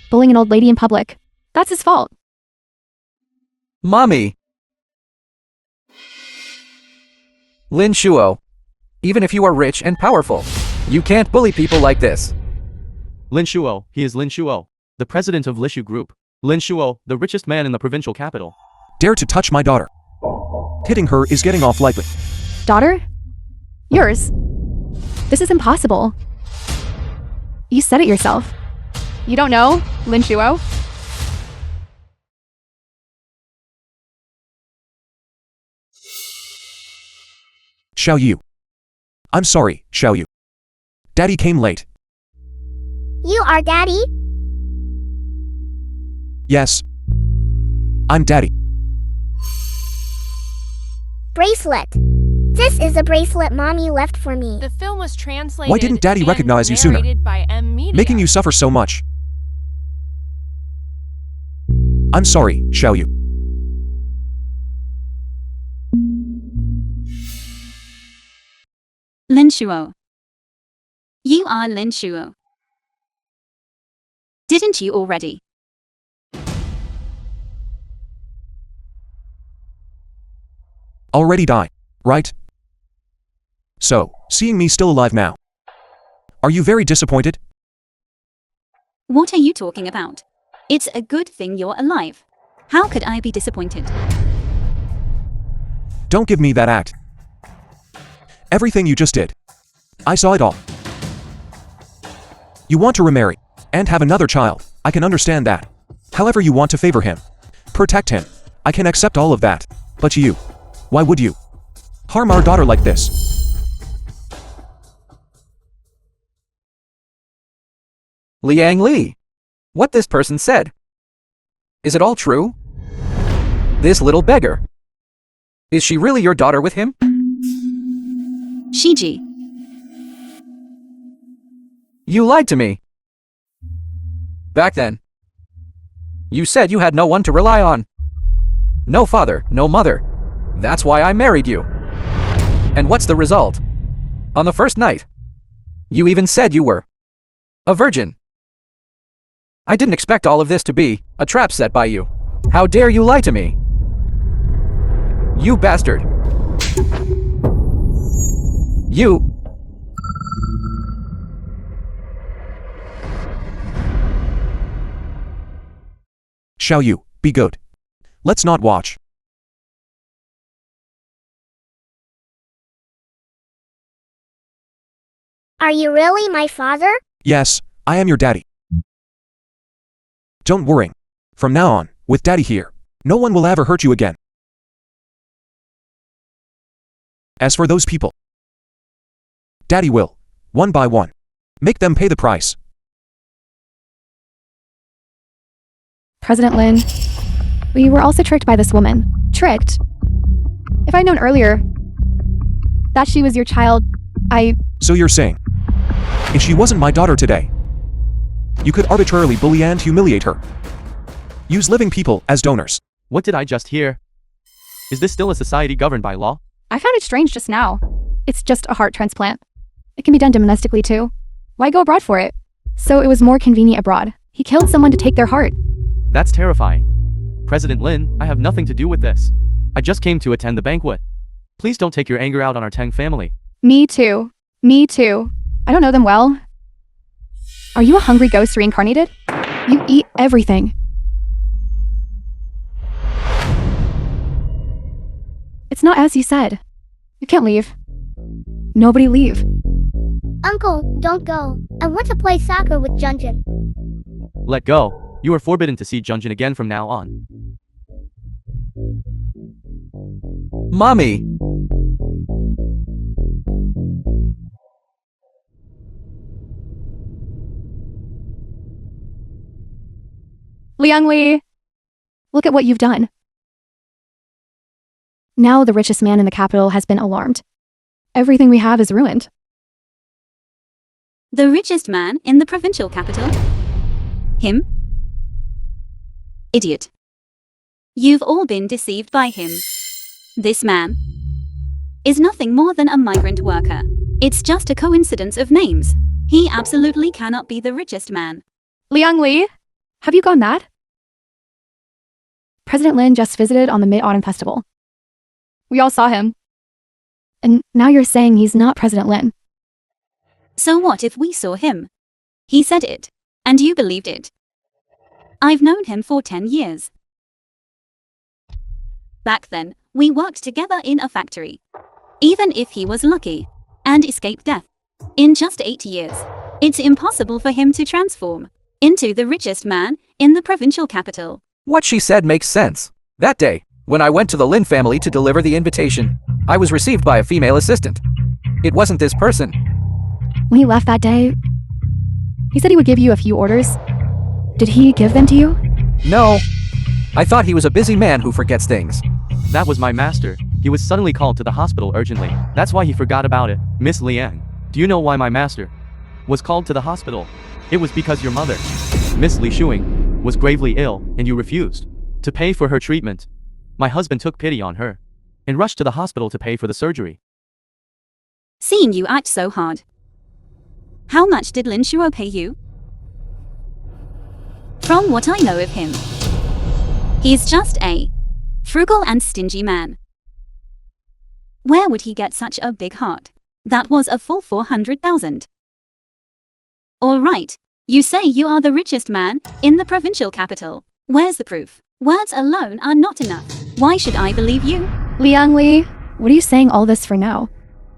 bullying an old lady in public. That's his fault. Mommy! Lin Shuo. Even if you are rich and powerful, you can't bully people like this. Lin Shuo, he is Lin Shuo, the president of Lishu Group. Lin Shuo, the richest man in the provincial capital. Dare to touch my daughter. Hitting her is getting off lightly. Daughter? Yours? This is impossible. You said it yourself. You don't know, Lin Shuo? Xiao Yu. I'm sorry, Xiao Yu. Daddy came late. You are Daddy? Yes. I'm Daddy. Bracelet. This is a bracelet Mommy left for me. The film was translated Why didn't Daddy and recognize you sooner? narrated by Media. Making you suffer so much. I'm sorry, Xiao Yu. Lin Shuo. You are Lin Shuo. Didn't you already? Already die, right? So, seeing me still alive now. Are you very disappointed? What are you talking about? It's a good thing you're alive. How could I be disappointed? Don't give me that act. Everything you just did. I saw it all. You want to remarry and have another child. I can understand that. However you want to favor him. Protect him. I can accept all of that. But you. Why would you harm our daughter like this? Liang Li. What this person said. Is it all true? This little beggar. Is she really your daughter with him? Shiji. You lied to me. Back then. You said you had no one to rely on. No father, no mother. That's why I married you. And what's the result? On the first night, you even said you were a virgin. I didn't expect all of this to be a trap set by you. How dare you lie to me? You bastard. You. Shall you be good? Let's not watch. Are you really my father? Yes, I am your daddy. Don't worry. From now on, with daddy here, no one will ever hurt you again. As for those people, daddy will, one by one, make them pay the price. President Lin, we were also tricked by this woman. Tricked? If I'd known earlier that she was your child, So you're saying, if she wasn't my daughter today, you could arbitrarily bully and humiliate her? Use living people as donors? What did I just hear? Is this still a society governed by law? I found it strange just now. It's just a heart transplant. It can be done domestically too. Why go abroad for it? So it was more convenient abroad. He killed someone to take their heart. That's terrifying. President Lin, I have nothing to do with this. I just came to attend the banquet. Please don't take your anger out on our Tang family. Me too. Me too. I don't know them well. Are you a hungry ghost reincarnated? You eat everything. It's not as you said. You can't leave. Nobody leave. Uncle, don't go. I want to play soccer with Junjun. Let go. You are forbidden to see Junjun again from now on. Mommy! Liang Li, look at what you've done. Now the richest man in the capital has been alarmed. Everything we have is ruined. The richest man in the provincial capital? Him? Idiot. You've all been deceived by him. This man is nothing more than a migrant worker. It's just a coincidence of names. He absolutely cannot be the richest man. Liang Li, have you gone mad? President Lin just visited on the Mid-Autumn Festival. We all saw him. And now you're saying he's not President Lin. So what if we saw him? He said it, and you believed it. I've known him for 10 years. Back then, we worked together in a factory. Even if he was lucky and escaped death, in just 8 years, it's impossible for him to transform into the richest man in the provincial capital. What she said makes sense. That day, when I went to the Lin family to deliver the invitation, I was received by a female assistant. It wasn't this person. When he left that day, he said he would give you a few orders. Did he give them to you? No. I thought he was a busy man who forgets things. That was my master. He was suddenly called to the hospital urgently. That's why he forgot about it. Miss Liang, do you know why my master was called to the hospital? It was because your mother, Miss Li Shuing, was gravely ill and you refused to pay for her treatment. My husband took pity on her and rushed to the hospital to pay for the surgery. Seeing you act so hard. How much did Lin Shuo pay you? From what I know of him, he's just a frugal and stingy man. Where would he get such a big heart? That was a full 400,000. All right, you say you are the richest man in the provincial capital. Where's the proof? Words alone are not enough. Why should I believe you? Liang Li, what are you saying all this for now?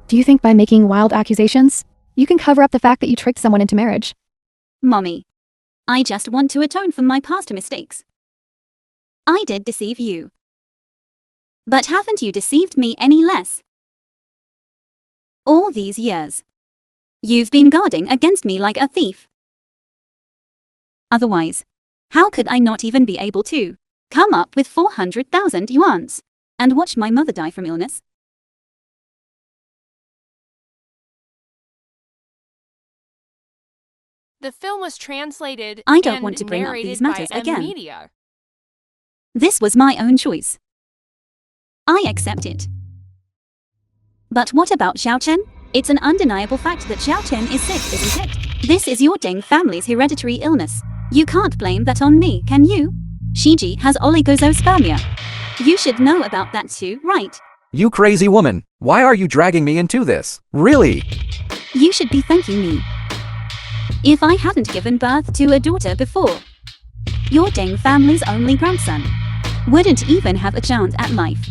Do you think by making wild accusations, you can cover up the fact that you tricked someone into marriage? Mommy, I just want to atone for my past mistakes. I did deceive you. But haven't you deceived me any less? All these years, you've been guarding against me like a thief. Otherwise, how could I not even be able to come up with 400,000 yuans and watch my mother die from illness? The film was translated I don't and want to bring up narrated these matters by M again. Media. This was my own choice. I accept it. But what about Xiao Chen? It's an undeniable fact that Xiao Chen is sick, isn't it? This is your Ding family's hereditary illness. You can't blame that on me, can you? Shiji has oligosospermia. You should know about that too, right? You crazy woman. Why are you dragging me into this? Really? You should be thanking me. If I hadn't given birth to a daughter before, your Ding family's only grandson wouldn't even have a chance at life.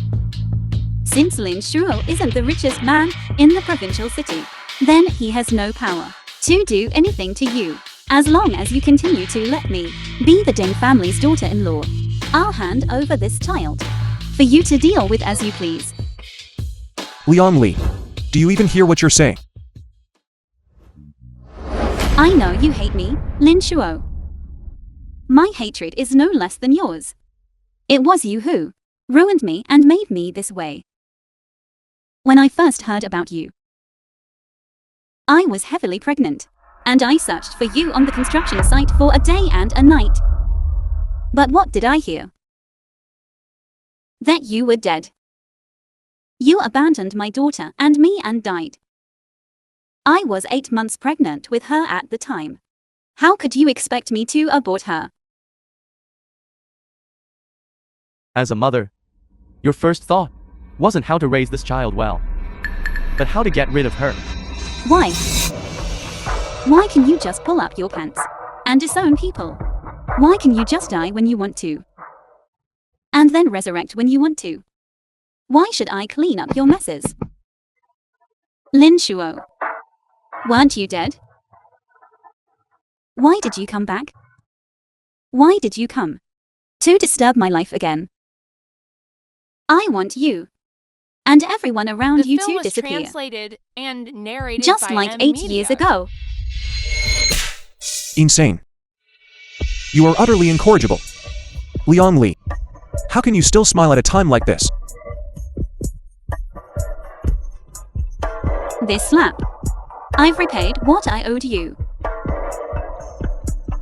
Since Lin Shuo isn't the richest man in the provincial city, then he has no power to do anything to you. As long as you continue to let me be the Ding family's daughter-in-law, I'll hand over this child for you to deal with as you please. Liang Li, do you even hear what you're saying? I know you hate me, Lin Shuo. My hatred is no less than yours. It was you who ruined me and made me this way. When I first heard about you, I was heavily pregnant, and I searched for you on the construction site for a day and a night. But what did I hear? That you were dead. You abandoned my daughter and me and died. I was 8 months pregnant with her at the time. How could you expect me to abort her? As a mother, your first thought wasn't how to raise this child well, but how to get rid of her. Why? Why can you just pull up your pants and disown people? Why can you just die when you want to, and then resurrect when you want to? Why should I clean up your messes? Lin Shuo, weren't you dead? Why did you come back? Why did you come to disturb my life again? I want you and everyone around The you film to was disappear, translated and narrated just by like M 8 Media. years ago. Insane. You are utterly incorrigible. Liang Li, how can you still smile at a time like this? This slap. I've repaid what I owed you.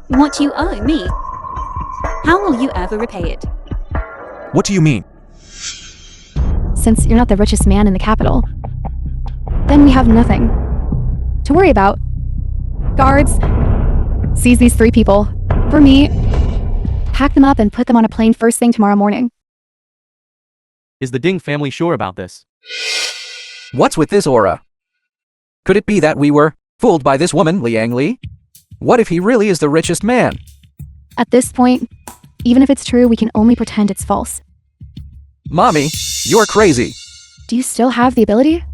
What you owe me. How will you ever repay it? What do you mean? Since you're not the richest man in the capital, then we have nothing to worry about. Guards, seize these 3 people. For me, pack them up and put them on a plane first thing tomorrow morning. Is the Ding family sure about this? What's with this aura? Could it be that we were fooled by this woman, Liang Li? What if he really is the richest man? At this point, even if it's true, we can only pretend it's false. Mommy, you're crazy. Do you still have the ability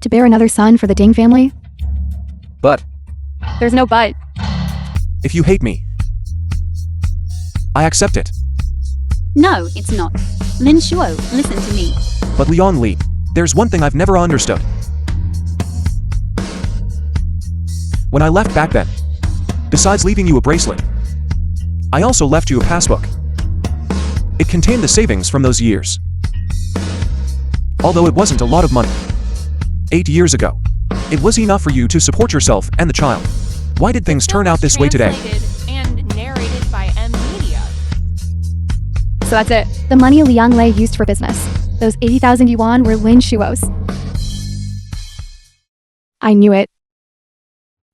to bear another son for the Ding family? But There's no but. If you hate me, I accept it. No, it's not. Lin Shuo, listen to me. But Liang Li, there's one thing I've never understood. When I left back then, besides leaving you a bracelet, I also left you a passbook. It contained the savings from those years. Although it wasn't a lot of money. 8 years ago, it was enough for you to support yourself and the child. Why did things turn out this way today? Translated and narrated by M Media. So that's it. The money Liang Lei used for business. Those 80,000 yuan were Lin Shuo's. I knew it.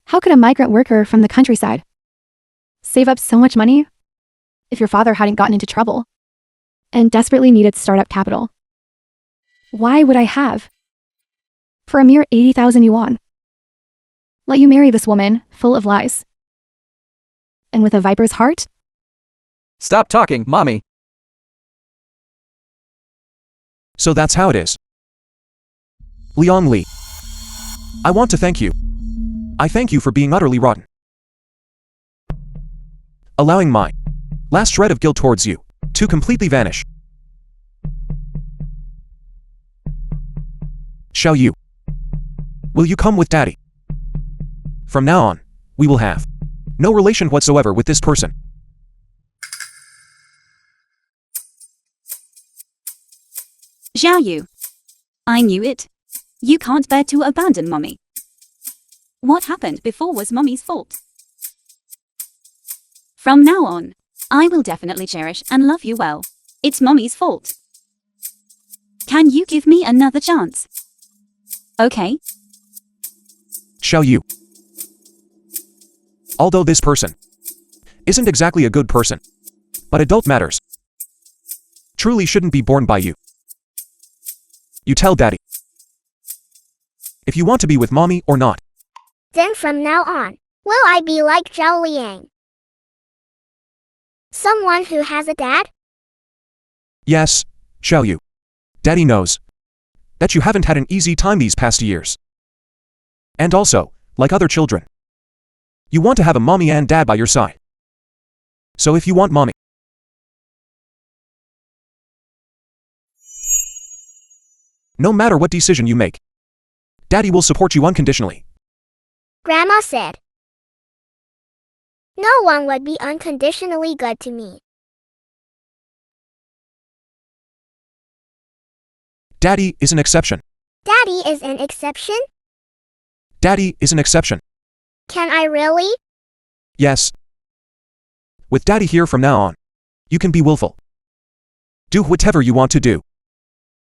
How could a migrant worker from the countryside save up so much money if your father hadn't gotten into trouble and desperately needed startup capital? Why would I have, for a mere 80,000 yuan, let you marry this woman full of lies and with a viper's heart? stop talking, Mommy. So that's how it is. Liang Li, I want to thank you. I thank you for being utterly rotten. allowing my last shred of guilt towards you to completely vanish. Shall you? Will you come with Daddy? From now on, we will have no relation whatsoever with this person. Xiao Yu. I knew it. You can't bear to abandon Mommy. What happened before was Mommy's fault. From now on, I will definitely cherish and love you well. It's Mommy's fault. Can you give me another chance? Okay? Shall you? Although this person isn't exactly a good person, but adult matters truly shouldn't be borne by you. You tell Daddy if you want to be with Mommy or not. Then from now on, will I be like Zhao Liang? Someone who has a dad? Yes, shall you? Daddy knows that you haven't had an easy time these past years. And also, like other children, you want to have a Mommy and Dad by your side. So if you want Mommy, no matter what decision you make, Daddy will support you unconditionally. Grandma said. No one would be unconditionally good to me. Daddy is an exception. Daddy is an exception? Daddy is an exception. Can I really? Yes. With Daddy here from now on, you can be willful. Do whatever you want to do.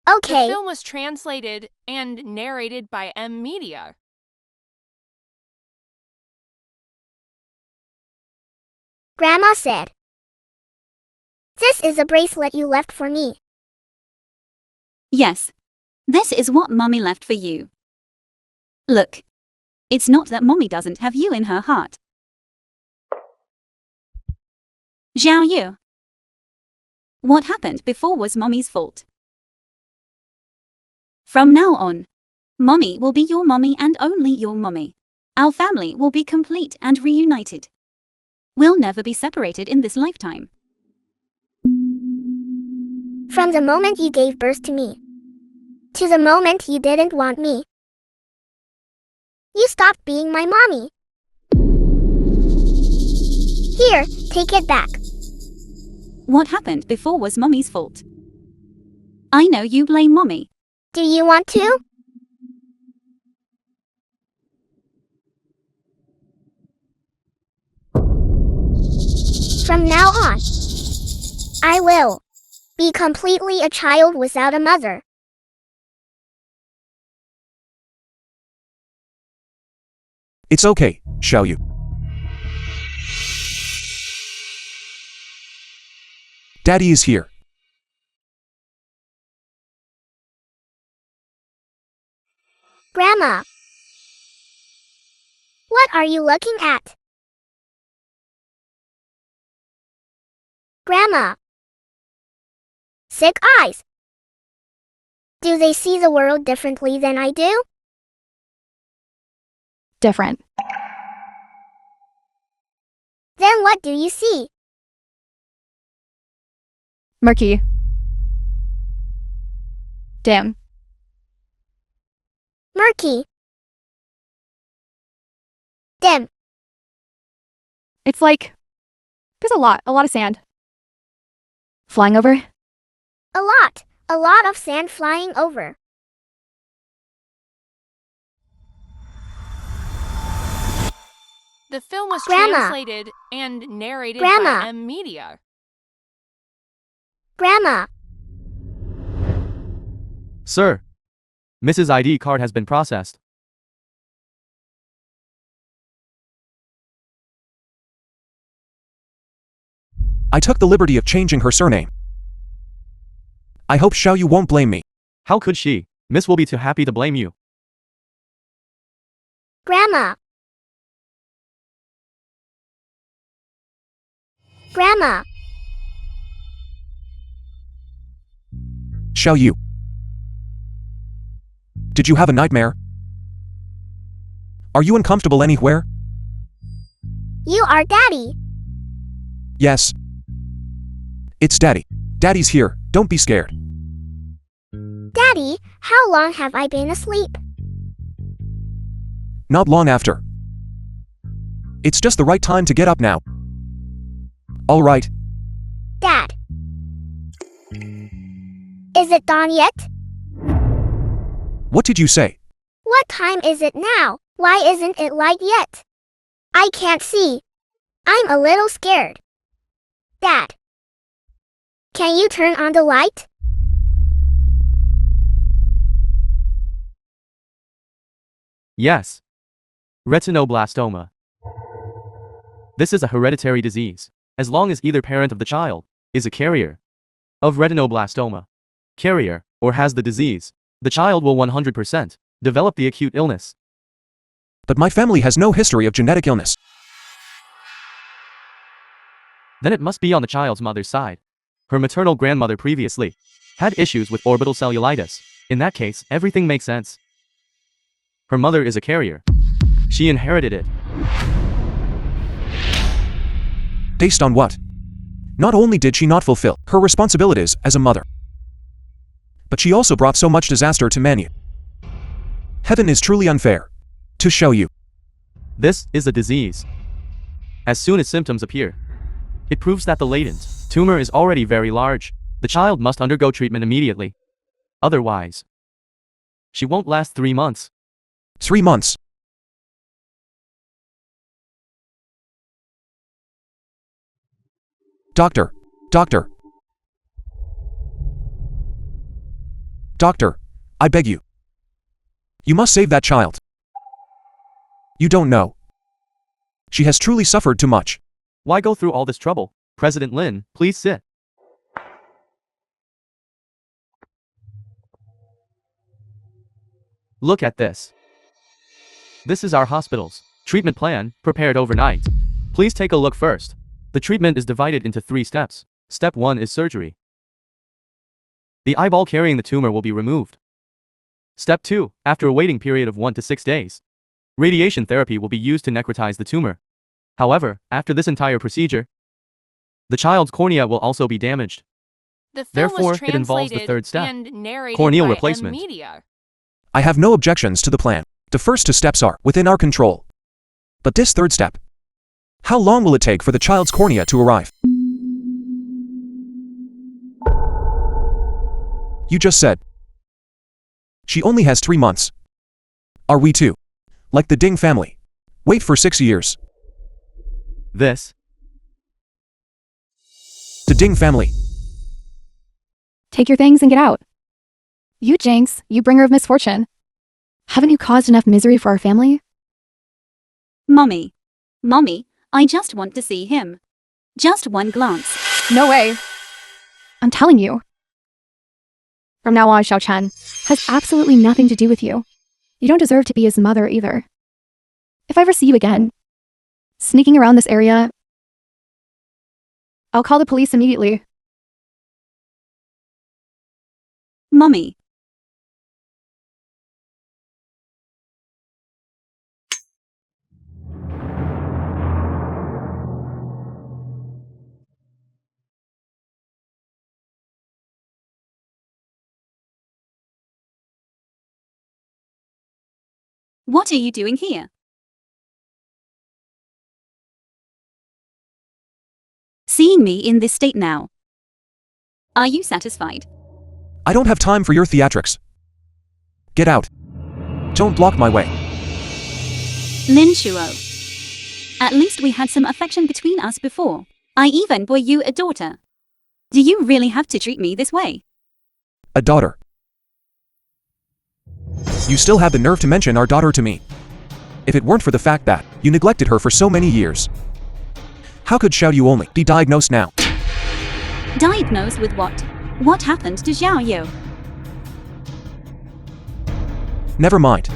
Okay. The film was translated and narrated by Media. Grandma said. This is a bracelet you left for me. Yes. This is what Mommy left for you. Look. It's not that Mommy doesn't have you in her heart. Xiao Yu. What happened before was Mommy's fault. From now on, Mommy will be your Mommy and only your Mommy. Our family will be complete and reunited. We'll never be separated in this lifetime. From the moment you gave birth to me, to the moment you didn't want me, you stopped being my mommy. Here, take it back. What happened before was Mommy's fault. I know you blame Mommy. Do you want to? From now on, I will be completely a child without a mother. It's okay, shall you? Daddy is here. Grandma, what are you looking at? Grandma, sick eyes. Do they see the world differently than I do? Different. Then what do you see? Murky. Dim. Murky. Dim. It's like there's a lot of sand. Flying over. A lot of sand flying over. The film was Grandma. translated and narrated Grandma. by Media. Grandma, Sir, Mrs. ID card has been processed. I took the liberty of changing her surname. I hope Xiao Yu won't blame me. How could she? Miss will be too happy to blame you. Grandma. Grandma, Xiao Yu. Did you have a nightmare? Are you uncomfortable anywhere? you are Daddy. Yes. It's Daddy. Daddy's here, don't be scared. Daddy, how long have I been asleep? Not long after. It's just the right time to get up now. All right. Dad. Is it dawn yet? What did you say? What time is it now? Why isn't it light yet? I can't see. I'm a little scared. Dad. Can you turn on the light? Yes. Retinoblastoma. This is a hereditary disease, as long as either parent of the child is a carrier of retinoblastoma, carrier, or has the disease, the child will 100% develop the acute illness. But my family has no history of genetic illness. Then it must be on the child's mother's side. Her maternal grandmother previously had issues with orbital cellulitis. In that case, everything makes sense. Her mother is a carrier. She inherited it. Based on what? Not only did she not fulfill her responsibilities as a mother, but she also brought so much disaster to Manu. Heaven is truly unfair. To show you. This is a disease. As soon as symptoms appear, it proves that the latent tumor is already very large. The child must undergo treatment immediately. Otherwise, she won't last 3 months. 3 months. Doctor. Doctor. Doctor, I beg you. You must save that child. You don't know. She has truly suffered too much. Why go through all this trouble? President Lin, please sit. Look at this. This is our hospital's treatment plan, prepared overnight. Please take a look first. The treatment is divided into 3 steps. Step 1 is surgery. The eyeball carrying the tumor will be removed. Step 2, after a waiting period of 1 to 6 days, radiation therapy will be used to necrotize the tumor. However, after this entire procedure, the child's cornea will also be damaged. The film Therefore, was it involves the translated 3rd step, and narrated corneal by replacement. Media. I have no objections to the plan. The first 2 steps are within our control. But this 3rd step, how long will it take for the child's cornea to arrive? You just said she only has 3 months. Are we too, like the Ding family, wait for 6 years? This. The Ding family. Take your things and get out. You Jinx, you bringer of misfortune. Haven't you caused enough misery for our family? Mommy. Mommy, I just want to see him. Just one glance. No way. I'm telling you. From now on, Xiao Chen has absolutely nothing to do with you. You don't deserve to be his mother either. If I ever see you again, sneaking around this area, I'll call the police immediately. Mommy. What are you doing here? Seeing me in this state now. Are you satisfied? I don't have time for your theatrics. Get out. Don't block my way. Lin Shuo. At least we had some affection between us before. I even bore you a daughter. Do you really have to treat me this way? A daughter. You still have the nerve to mention our daughter to me. If it weren't for the fact that you neglected her for so many years, how could Xiao Yu only be diagnosed now? Diagnosed with what? What happened to Xiao Yu? Never mind.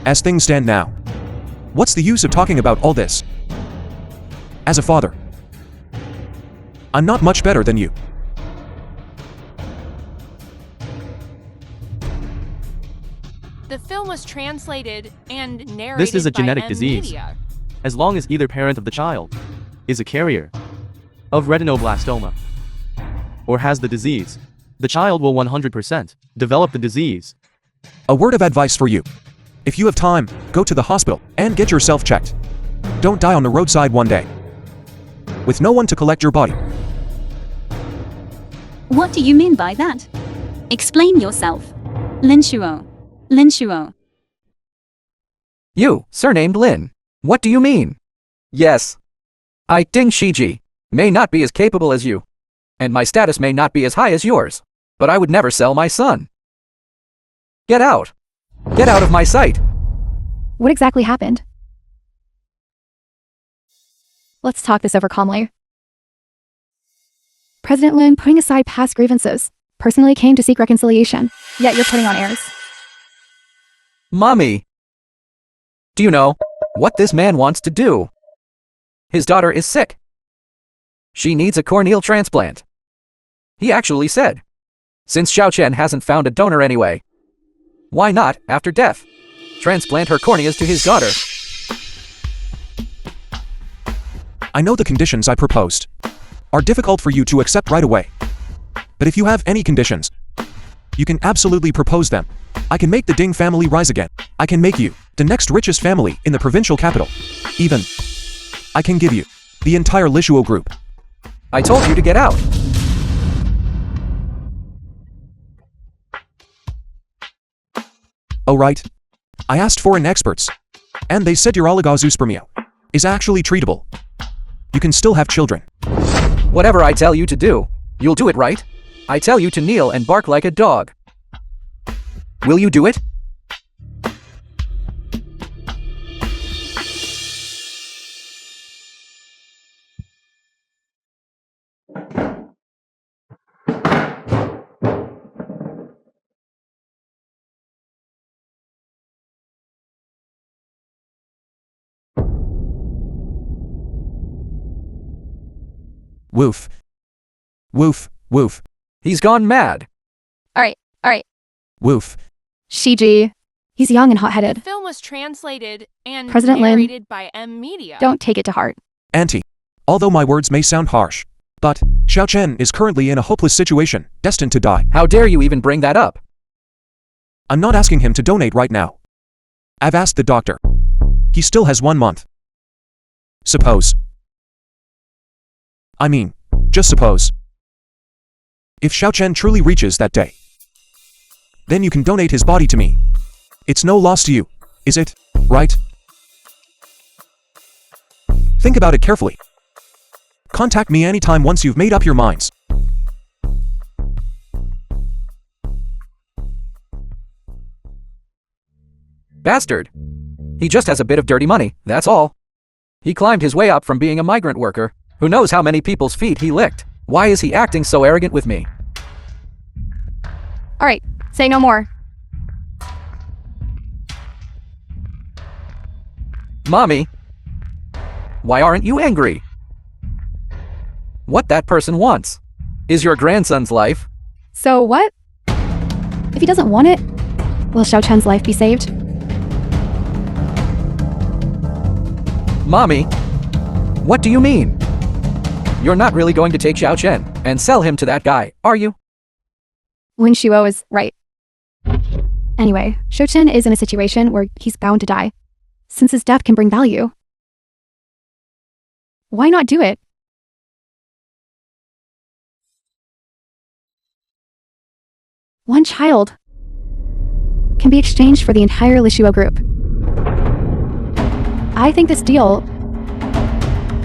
As things stand now, what's the use of talking about all this? As a father, I'm not much better than you. The film was translated and narrated This is a by genetic disease. Media. As long as either parent of the child is a carrier of retinoblastoma or has the disease, the child will 100% develop the disease. A word of advice for you. If you have time, go to the hospital and get yourself checked. Don't die on the roadside one day, with no one to collect your body. What do you mean by that? Explain yourself. Linshuo. Linshuo. You, surnamed Lin. What do you mean? Yes. I, Ding Shiji, may not be as capable as you, and my status may not be as high as yours, but I would never sell my son. Get out. Get out of my sight. What exactly happened? Let's talk this over calmly. President Lin, putting aside past grievances, personally came to seek reconciliation, yet you're putting on airs. Mommy. Do you know what this man wants to do? His daughter is sick. She needs a corneal transplant. He actually said, since Xiao Chen hasn't found a donor anyway, why not, after death, transplant her corneas to his daughter? I know the conditions I proposed are difficult for you to accept right away. But if you have any conditions, you can absolutely propose them. I can make the Ding family rise again. I can make you the next richest family in the provincial capital. Even, I can give you the entire Lishuo group. I told you to get out. Oh right. I asked foreign experts, and they said your oligozoospermia is actually treatable. You can still have children. Whatever I tell you to do, you'll do it, right? I tell you to kneel and bark like a dog. Will you do it? Woof. Woof, woof, He's gone mad. Alright. woof. Shiji. He's young and The hot-headed. film was translated and President Lin. narrated by M Media. Don't take it to heart. Auntie. Although my words may sound harsh, but Xiao Chen is currently in a hopeless situation, destined to die. How dare you even bring that up? I'm not asking him to donate right now. I've asked the doctor. He still has 1 month. Suppose. I mean, just suppose. If Xiao Chen truly reaches that day, then you can donate his body to me. It's no loss to you, is it? Right? Think about it carefully. Contact me anytime once you've made up your minds. Bastard. He just has a bit of dirty money, that's all. He climbed his way up from being a migrant worker. Who knows how many people's feet he licked? Why is he acting so arrogant with me? Alright, say no more. Mommy. Why aren't you angry? What that person wants is your grandson's life. So what? If he doesn't want it, will Xiao Chen's life be saved? Mommy. What do you mean? You're not really going to take Xiao Chen and sell him to that guy, are you? Lin Shuo is right. Anyway, Xiao Chen is in a situation where he's bound to die, since his death can bring value. Why not do it? One child can be exchanged for the entire Lishuo group. I think this deal...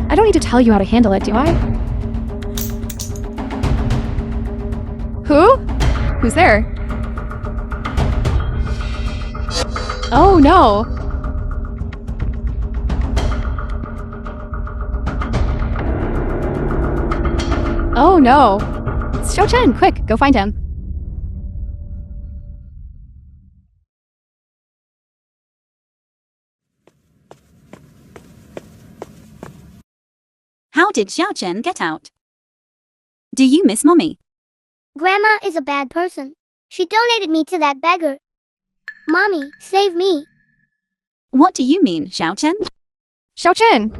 I don't need to tell you how to handle it, do I? Who? Who's there? Oh no! Oh no! It's Xiao Chen, quick, go find him. How did Xiao Chen get out? Do you miss Mommy? Grandma is a bad person. She donated me to that beggar. Mommy, save me. What do you mean, Xiao Chen? Xiao Chen!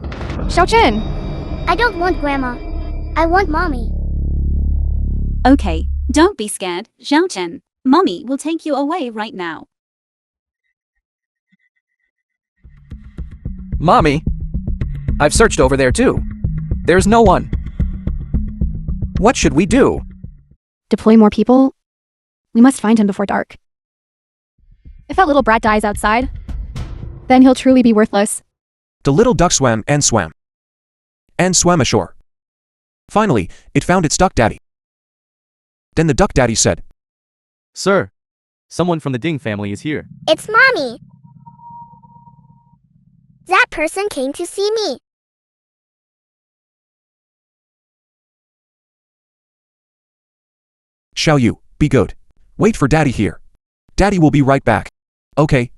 Xiao Chen! I don't want Grandma. I want mommy. Okay, don't be scared, Zhao Chen. Mommy will take you away right now. Mommy? I've searched over there too. There's no one. What should we do? Deploy more people? We must find him before dark. If that little brat dies outside, then he'll truly be worthless. The little duck swam and swam. And swam ashore. Finally, it found its duck daddy. Then the duck daddy said, Sir, someone from the Ding family is here. It's mommy. That person came to see me. Shall you, be good. Wait for daddy here. Daddy will be right back. Okay.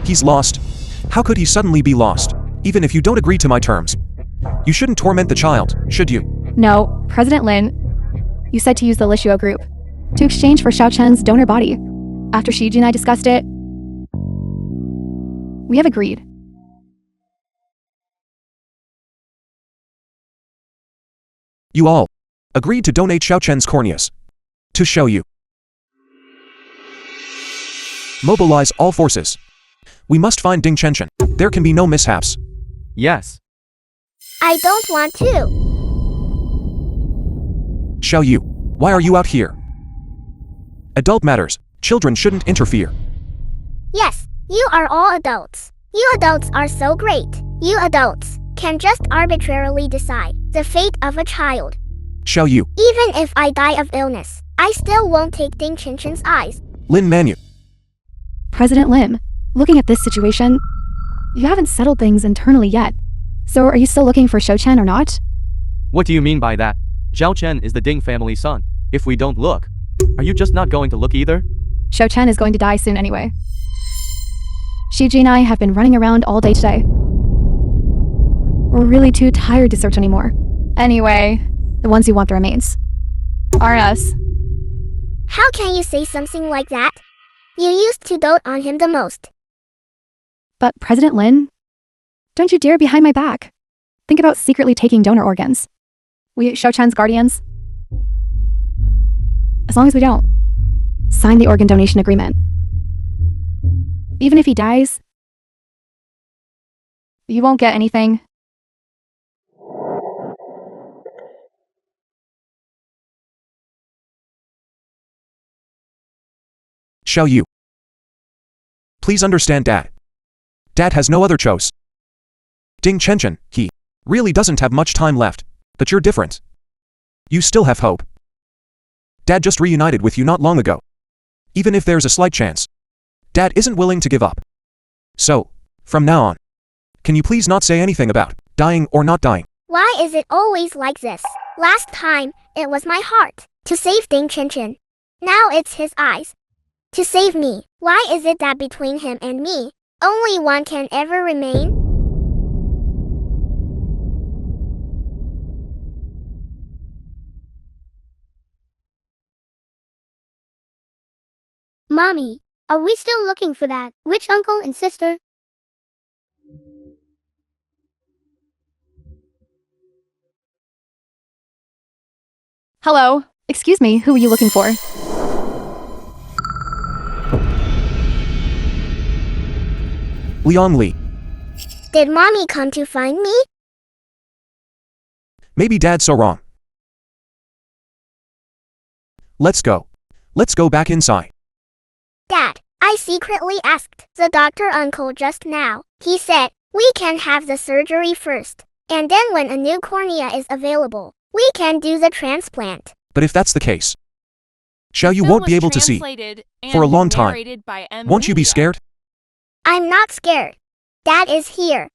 He's lost. How could he suddenly be lost? Even if you don't agree to my terms. You shouldn't torment the child, should you? No, President Lin, you said to use the Lishuo group to exchange for Xiao Chen's donor body. After Shiji and I discussed it, we have agreed. You all agreed to donate Xiao Chen's corneas. To show you. Mobilize all forces. We must find Ding Chenchen. There can be no mishaps. Yes. I don't want to. Xiao Yu, why are you out here? Adult matters. Children shouldn't interfere. Yes, you are all adults. You adults are so great. You adults can just arbitrarily decide the fate of a child. Xiao Yu, Even if I die of illness, I still won't take Ding Chenchen's eyes. Lin Manu. President Lim, looking at this situation, you haven't settled things internally yet. So are you still looking for Xiao Chen or not? What do you mean by that? Zhao Chen is the Ding family's son. If we don't look, are you just not going to look either? Xiao Chen is going to die soon anyway. Shiji and I have been running around all day today. We're really too tired to search anymore. Anyway, the ones who want the remains are us. How can you say something like that? You used to dote on him the most. But President Lin, don't you dare behind my back. Think about secretly taking donor organs. We Xiao Chen's guardians. As long as we don't sign the organ donation agreement. Even if he dies, you won't get anything. Xiao Yu. Please understand Dad. Dad has no other choice. Ding Chenchen, he really doesn't have much time left, but you're different. You still have hope. Dad just reunited with you not long ago. Even if there's a slight chance, Dad isn't willing to give up. So, from now on, can you please not say anything about dying or not dying? Why is it always like this? Last time, it was my heart to save Ding Chenchen. Now it's his eyes to save me. Why is it that between him and me, only one can ever remain? Mommy, are we still looking for that rich uncle and sister? Hello, excuse me, who are you looking for? Liang Li. Did Mommy come to find me? Maybe Dad's so wrong. Let's go. Let's go back inside. Dad, I secretly asked the doctor uncle just now. He said, we can have the surgery first, and then when a new cornea is available, we can do the transplant. But if that's the case, Xiao Yu Film won't be was able to see translated for a and long time. narrated by M. Won't you be Media. scared? I'm not scared. Dad is here.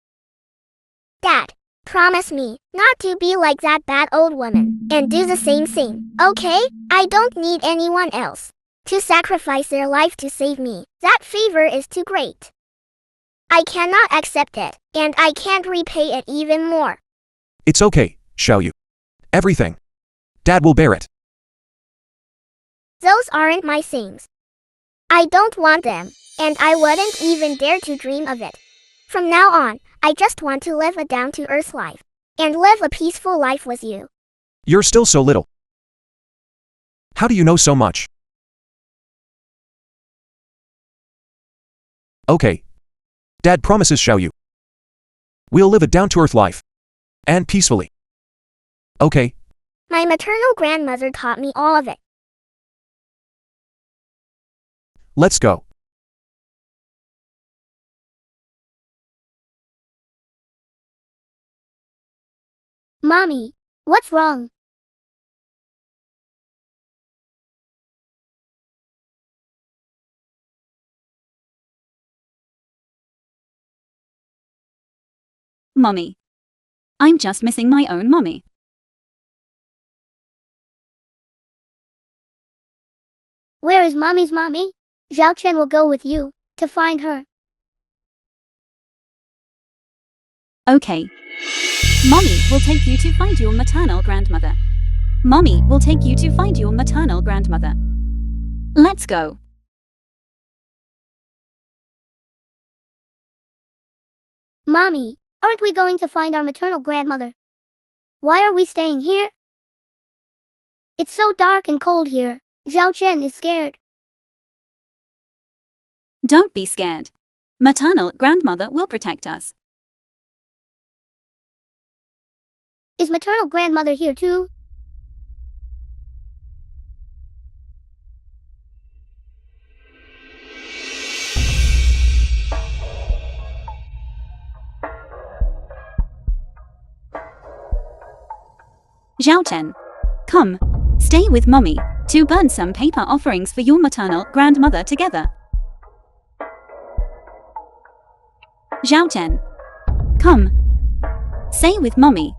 Dad, promise me not to be like that bad old woman and do the same thing, okay? I don't need anyone else to sacrifice their life to save me. That favor is too great. I cannot accept it, and I can't repay it even more. It's okay, Xiaoyu. Everything. Dad will bear it. Those aren't my things. I don't want them, and I wouldn't even dare to dream of it. From now on, I just want to live a down-to-earth life, and live a peaceful life with you. You're still so little. How do you know so much? Okay. Dad promises Xiaoyu. We'll live a down-to-earth life. And peacefully. Okay. My maternal grandmother taught me all of it. Let's go. Mommy, what's wrong? Mommy. I'm just missing my own mommy. Where is Mommy's mommy? Zhao Chen will go with you to find her. Okay. Mommy will take you to find your maternal grandmother. Mommy will take you to find your maternal grandmother. Let's go. Mommy, aren't we going to find our maternal grandmother? Why are we staying here? It's so dark and cold here. Zhao Chen is scared. Don't be scared. Maternal grandmother will protect us. Is maternal grandmother here too? Zhao Chen, come, stay with Mommy to burn some paper offerings for your maternal grandmother together. Zhao Chen, come, stay with Mommy.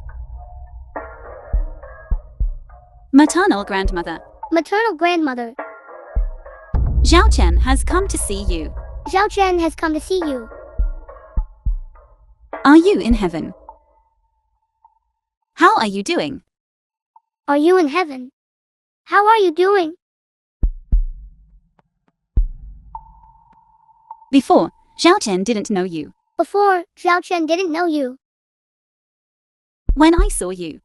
Maternal grandmother. Maternal grandmother. Zhao Chen has come to see you. Zhao Chen has come to see you. Are you in heaven? How are you doing? Are you in heaven? How are you doing? Before, Zhao Chen didn't know you. Before, Zhao Chen didn't know you. When I saw you,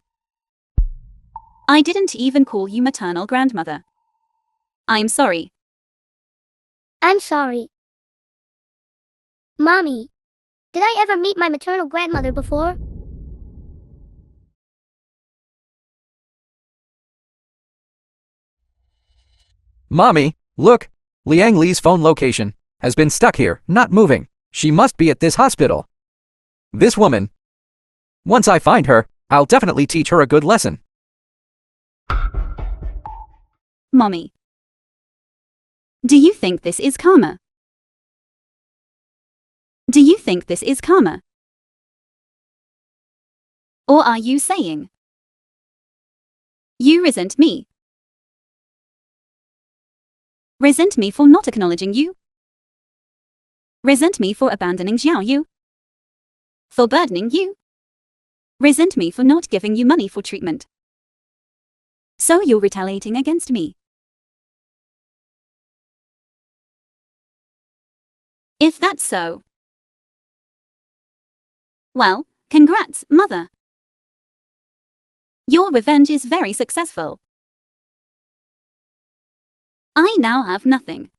I didn't even call you maternal grandmother. I'm sorry. I'm sorry. Mommy, did I ever meet my maternal grandmother before? Mommy, look! Liang Li's phone location has been stuck here, not moving. She must be at this hospital. This woman. Once I find her, I'll definitely teach her a good lesson. Mommy. Do you think this is karma? Do you think this is karma? Or are you saying you resent me? Resent me for not acknowledging you? Resent me for abandoning Xiao Yu? For burdening you? Resent me for not giving you money for treatment? So you're retaliating against me? If that's so, well, congrats, Mother. Your revenge is very successful. I now have nothing.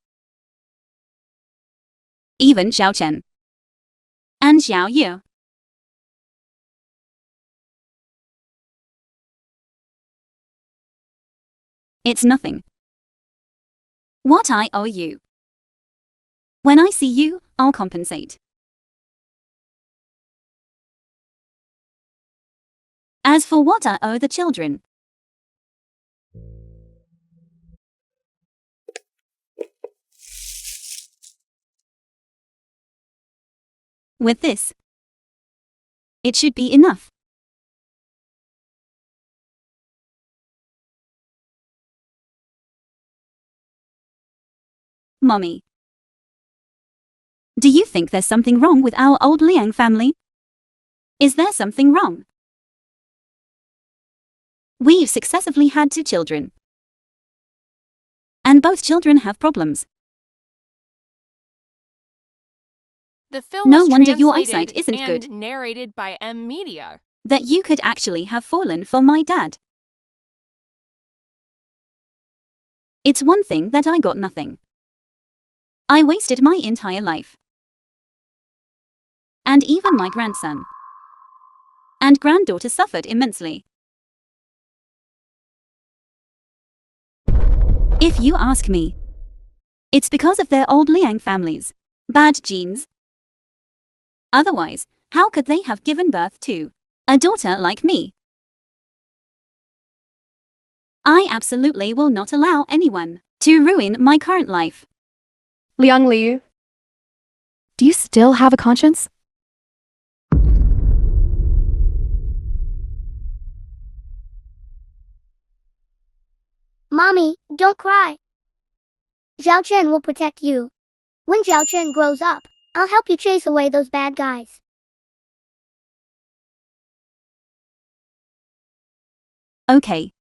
Even Zhao Chen. And Xiao Yu. It's nothing. What I owe you. When I see you, I'll compensate. As for what I owe the children, with this, it should be enough. Mommy, Do you think there's something wrong with our old Liang family? Is there something wrong? We've successively had 2 children. And both children have problems. The film No was wonder your translated eyesight isn't and good. narrated by Media. That you could actually have fallen for my dad. It's one thing that I got nothing. I wasted my entire life. And even my grandson and granddaughter suffered immensely. If you ask me, it's because of their old Liang families. Bad genes. Otherwise, how could they have given birth to a daughter like me? I absolutely will not allow anyone to ruin my current life. Liang Li, do you still have a conscience? Mommy, don't cry. Zhao Chen will protect you. When Zhao Chen grows up, I'll help you chase away those bad guys. Okay.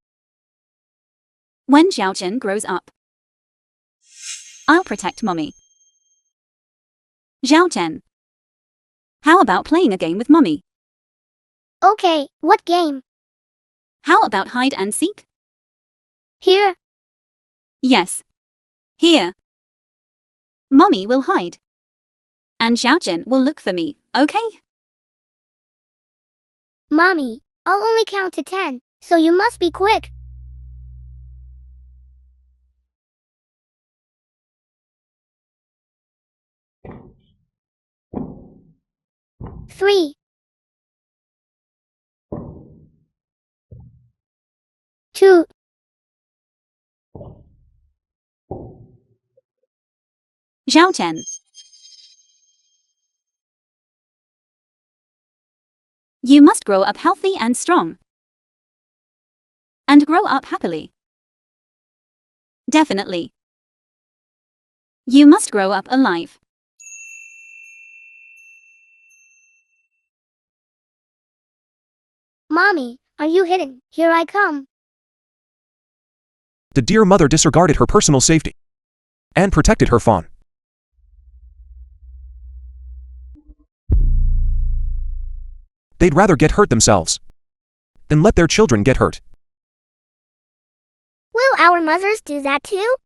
When Zhao Chen grows up, I'll protect Mommy. Zhao Chen, how about playing a game with Mommy? Okay, what game? How about hide and seek? Here. Yes. Here. Mommy will hide. And Zhao Chen will look for me, okay? Mommy, I'll only count to 10, so you must be quick. 3, 2, Zhao Chen. You must grow up healthy and strong. And grow up happily. Definitely. You must grow up alive. Mommy, are you hidden? Here I come. The dear mother disregarded her personal safety and protected her fawn. They'd rather get hurt themselves than let their children get hurt. Will our mothers do that too?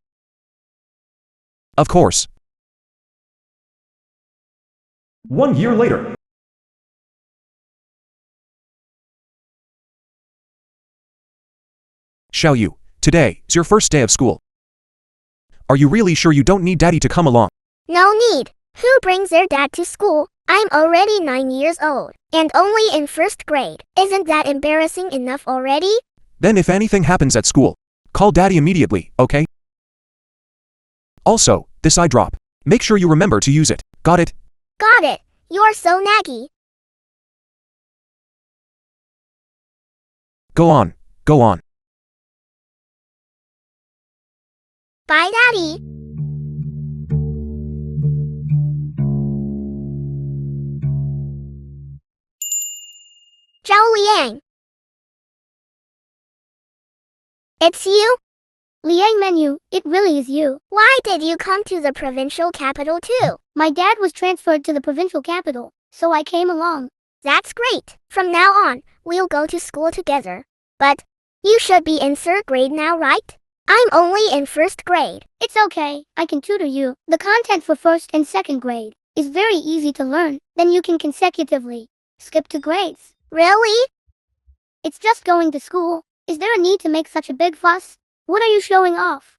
Of course. 1 year later. Xiao Yu, today is your first day of school. Are you really sure you don't need Daddy to come along? No need. Who brings their dad to school? I'm already 9 years old, and only in 1st grade. Isn't that embarrassing enough already? Then if anything happens at school, call Daddy immediately, okay? Also, this eye drop. Make sure you remember to use it. Got it? Got it. You're so naggy. Go on, go on. Bye, Daddy. Zhao Liang. It's you? Liang Menu, it really is you. Why did you come to the provincial capital too? My dad was transferred to the provincial capital, so I came along. That's great. From now on, we'll go to school together. But you should be in 3rd grade now, right? I'm only in 1st grade. It's okay, I can tutor you. The content for 1st and 2nd grade is very easy to learn. Then you can consecutively skip to grades. Really? It's just going to school. Is there a need to make such a big fuss? What are you showing off?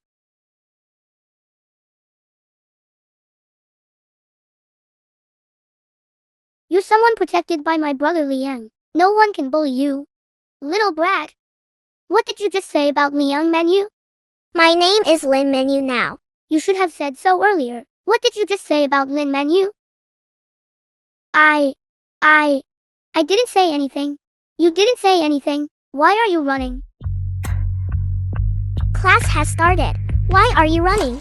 You're someone protected by my brother Liang. No one can bully you. Little brat. What did you just say about Liang Menu? My name is Lin Menu now. You should have said so earlier. What did you just say about Lin Menu? I didn't say anything. You didn't say anything. Why are you running? Class has started. Why are you running?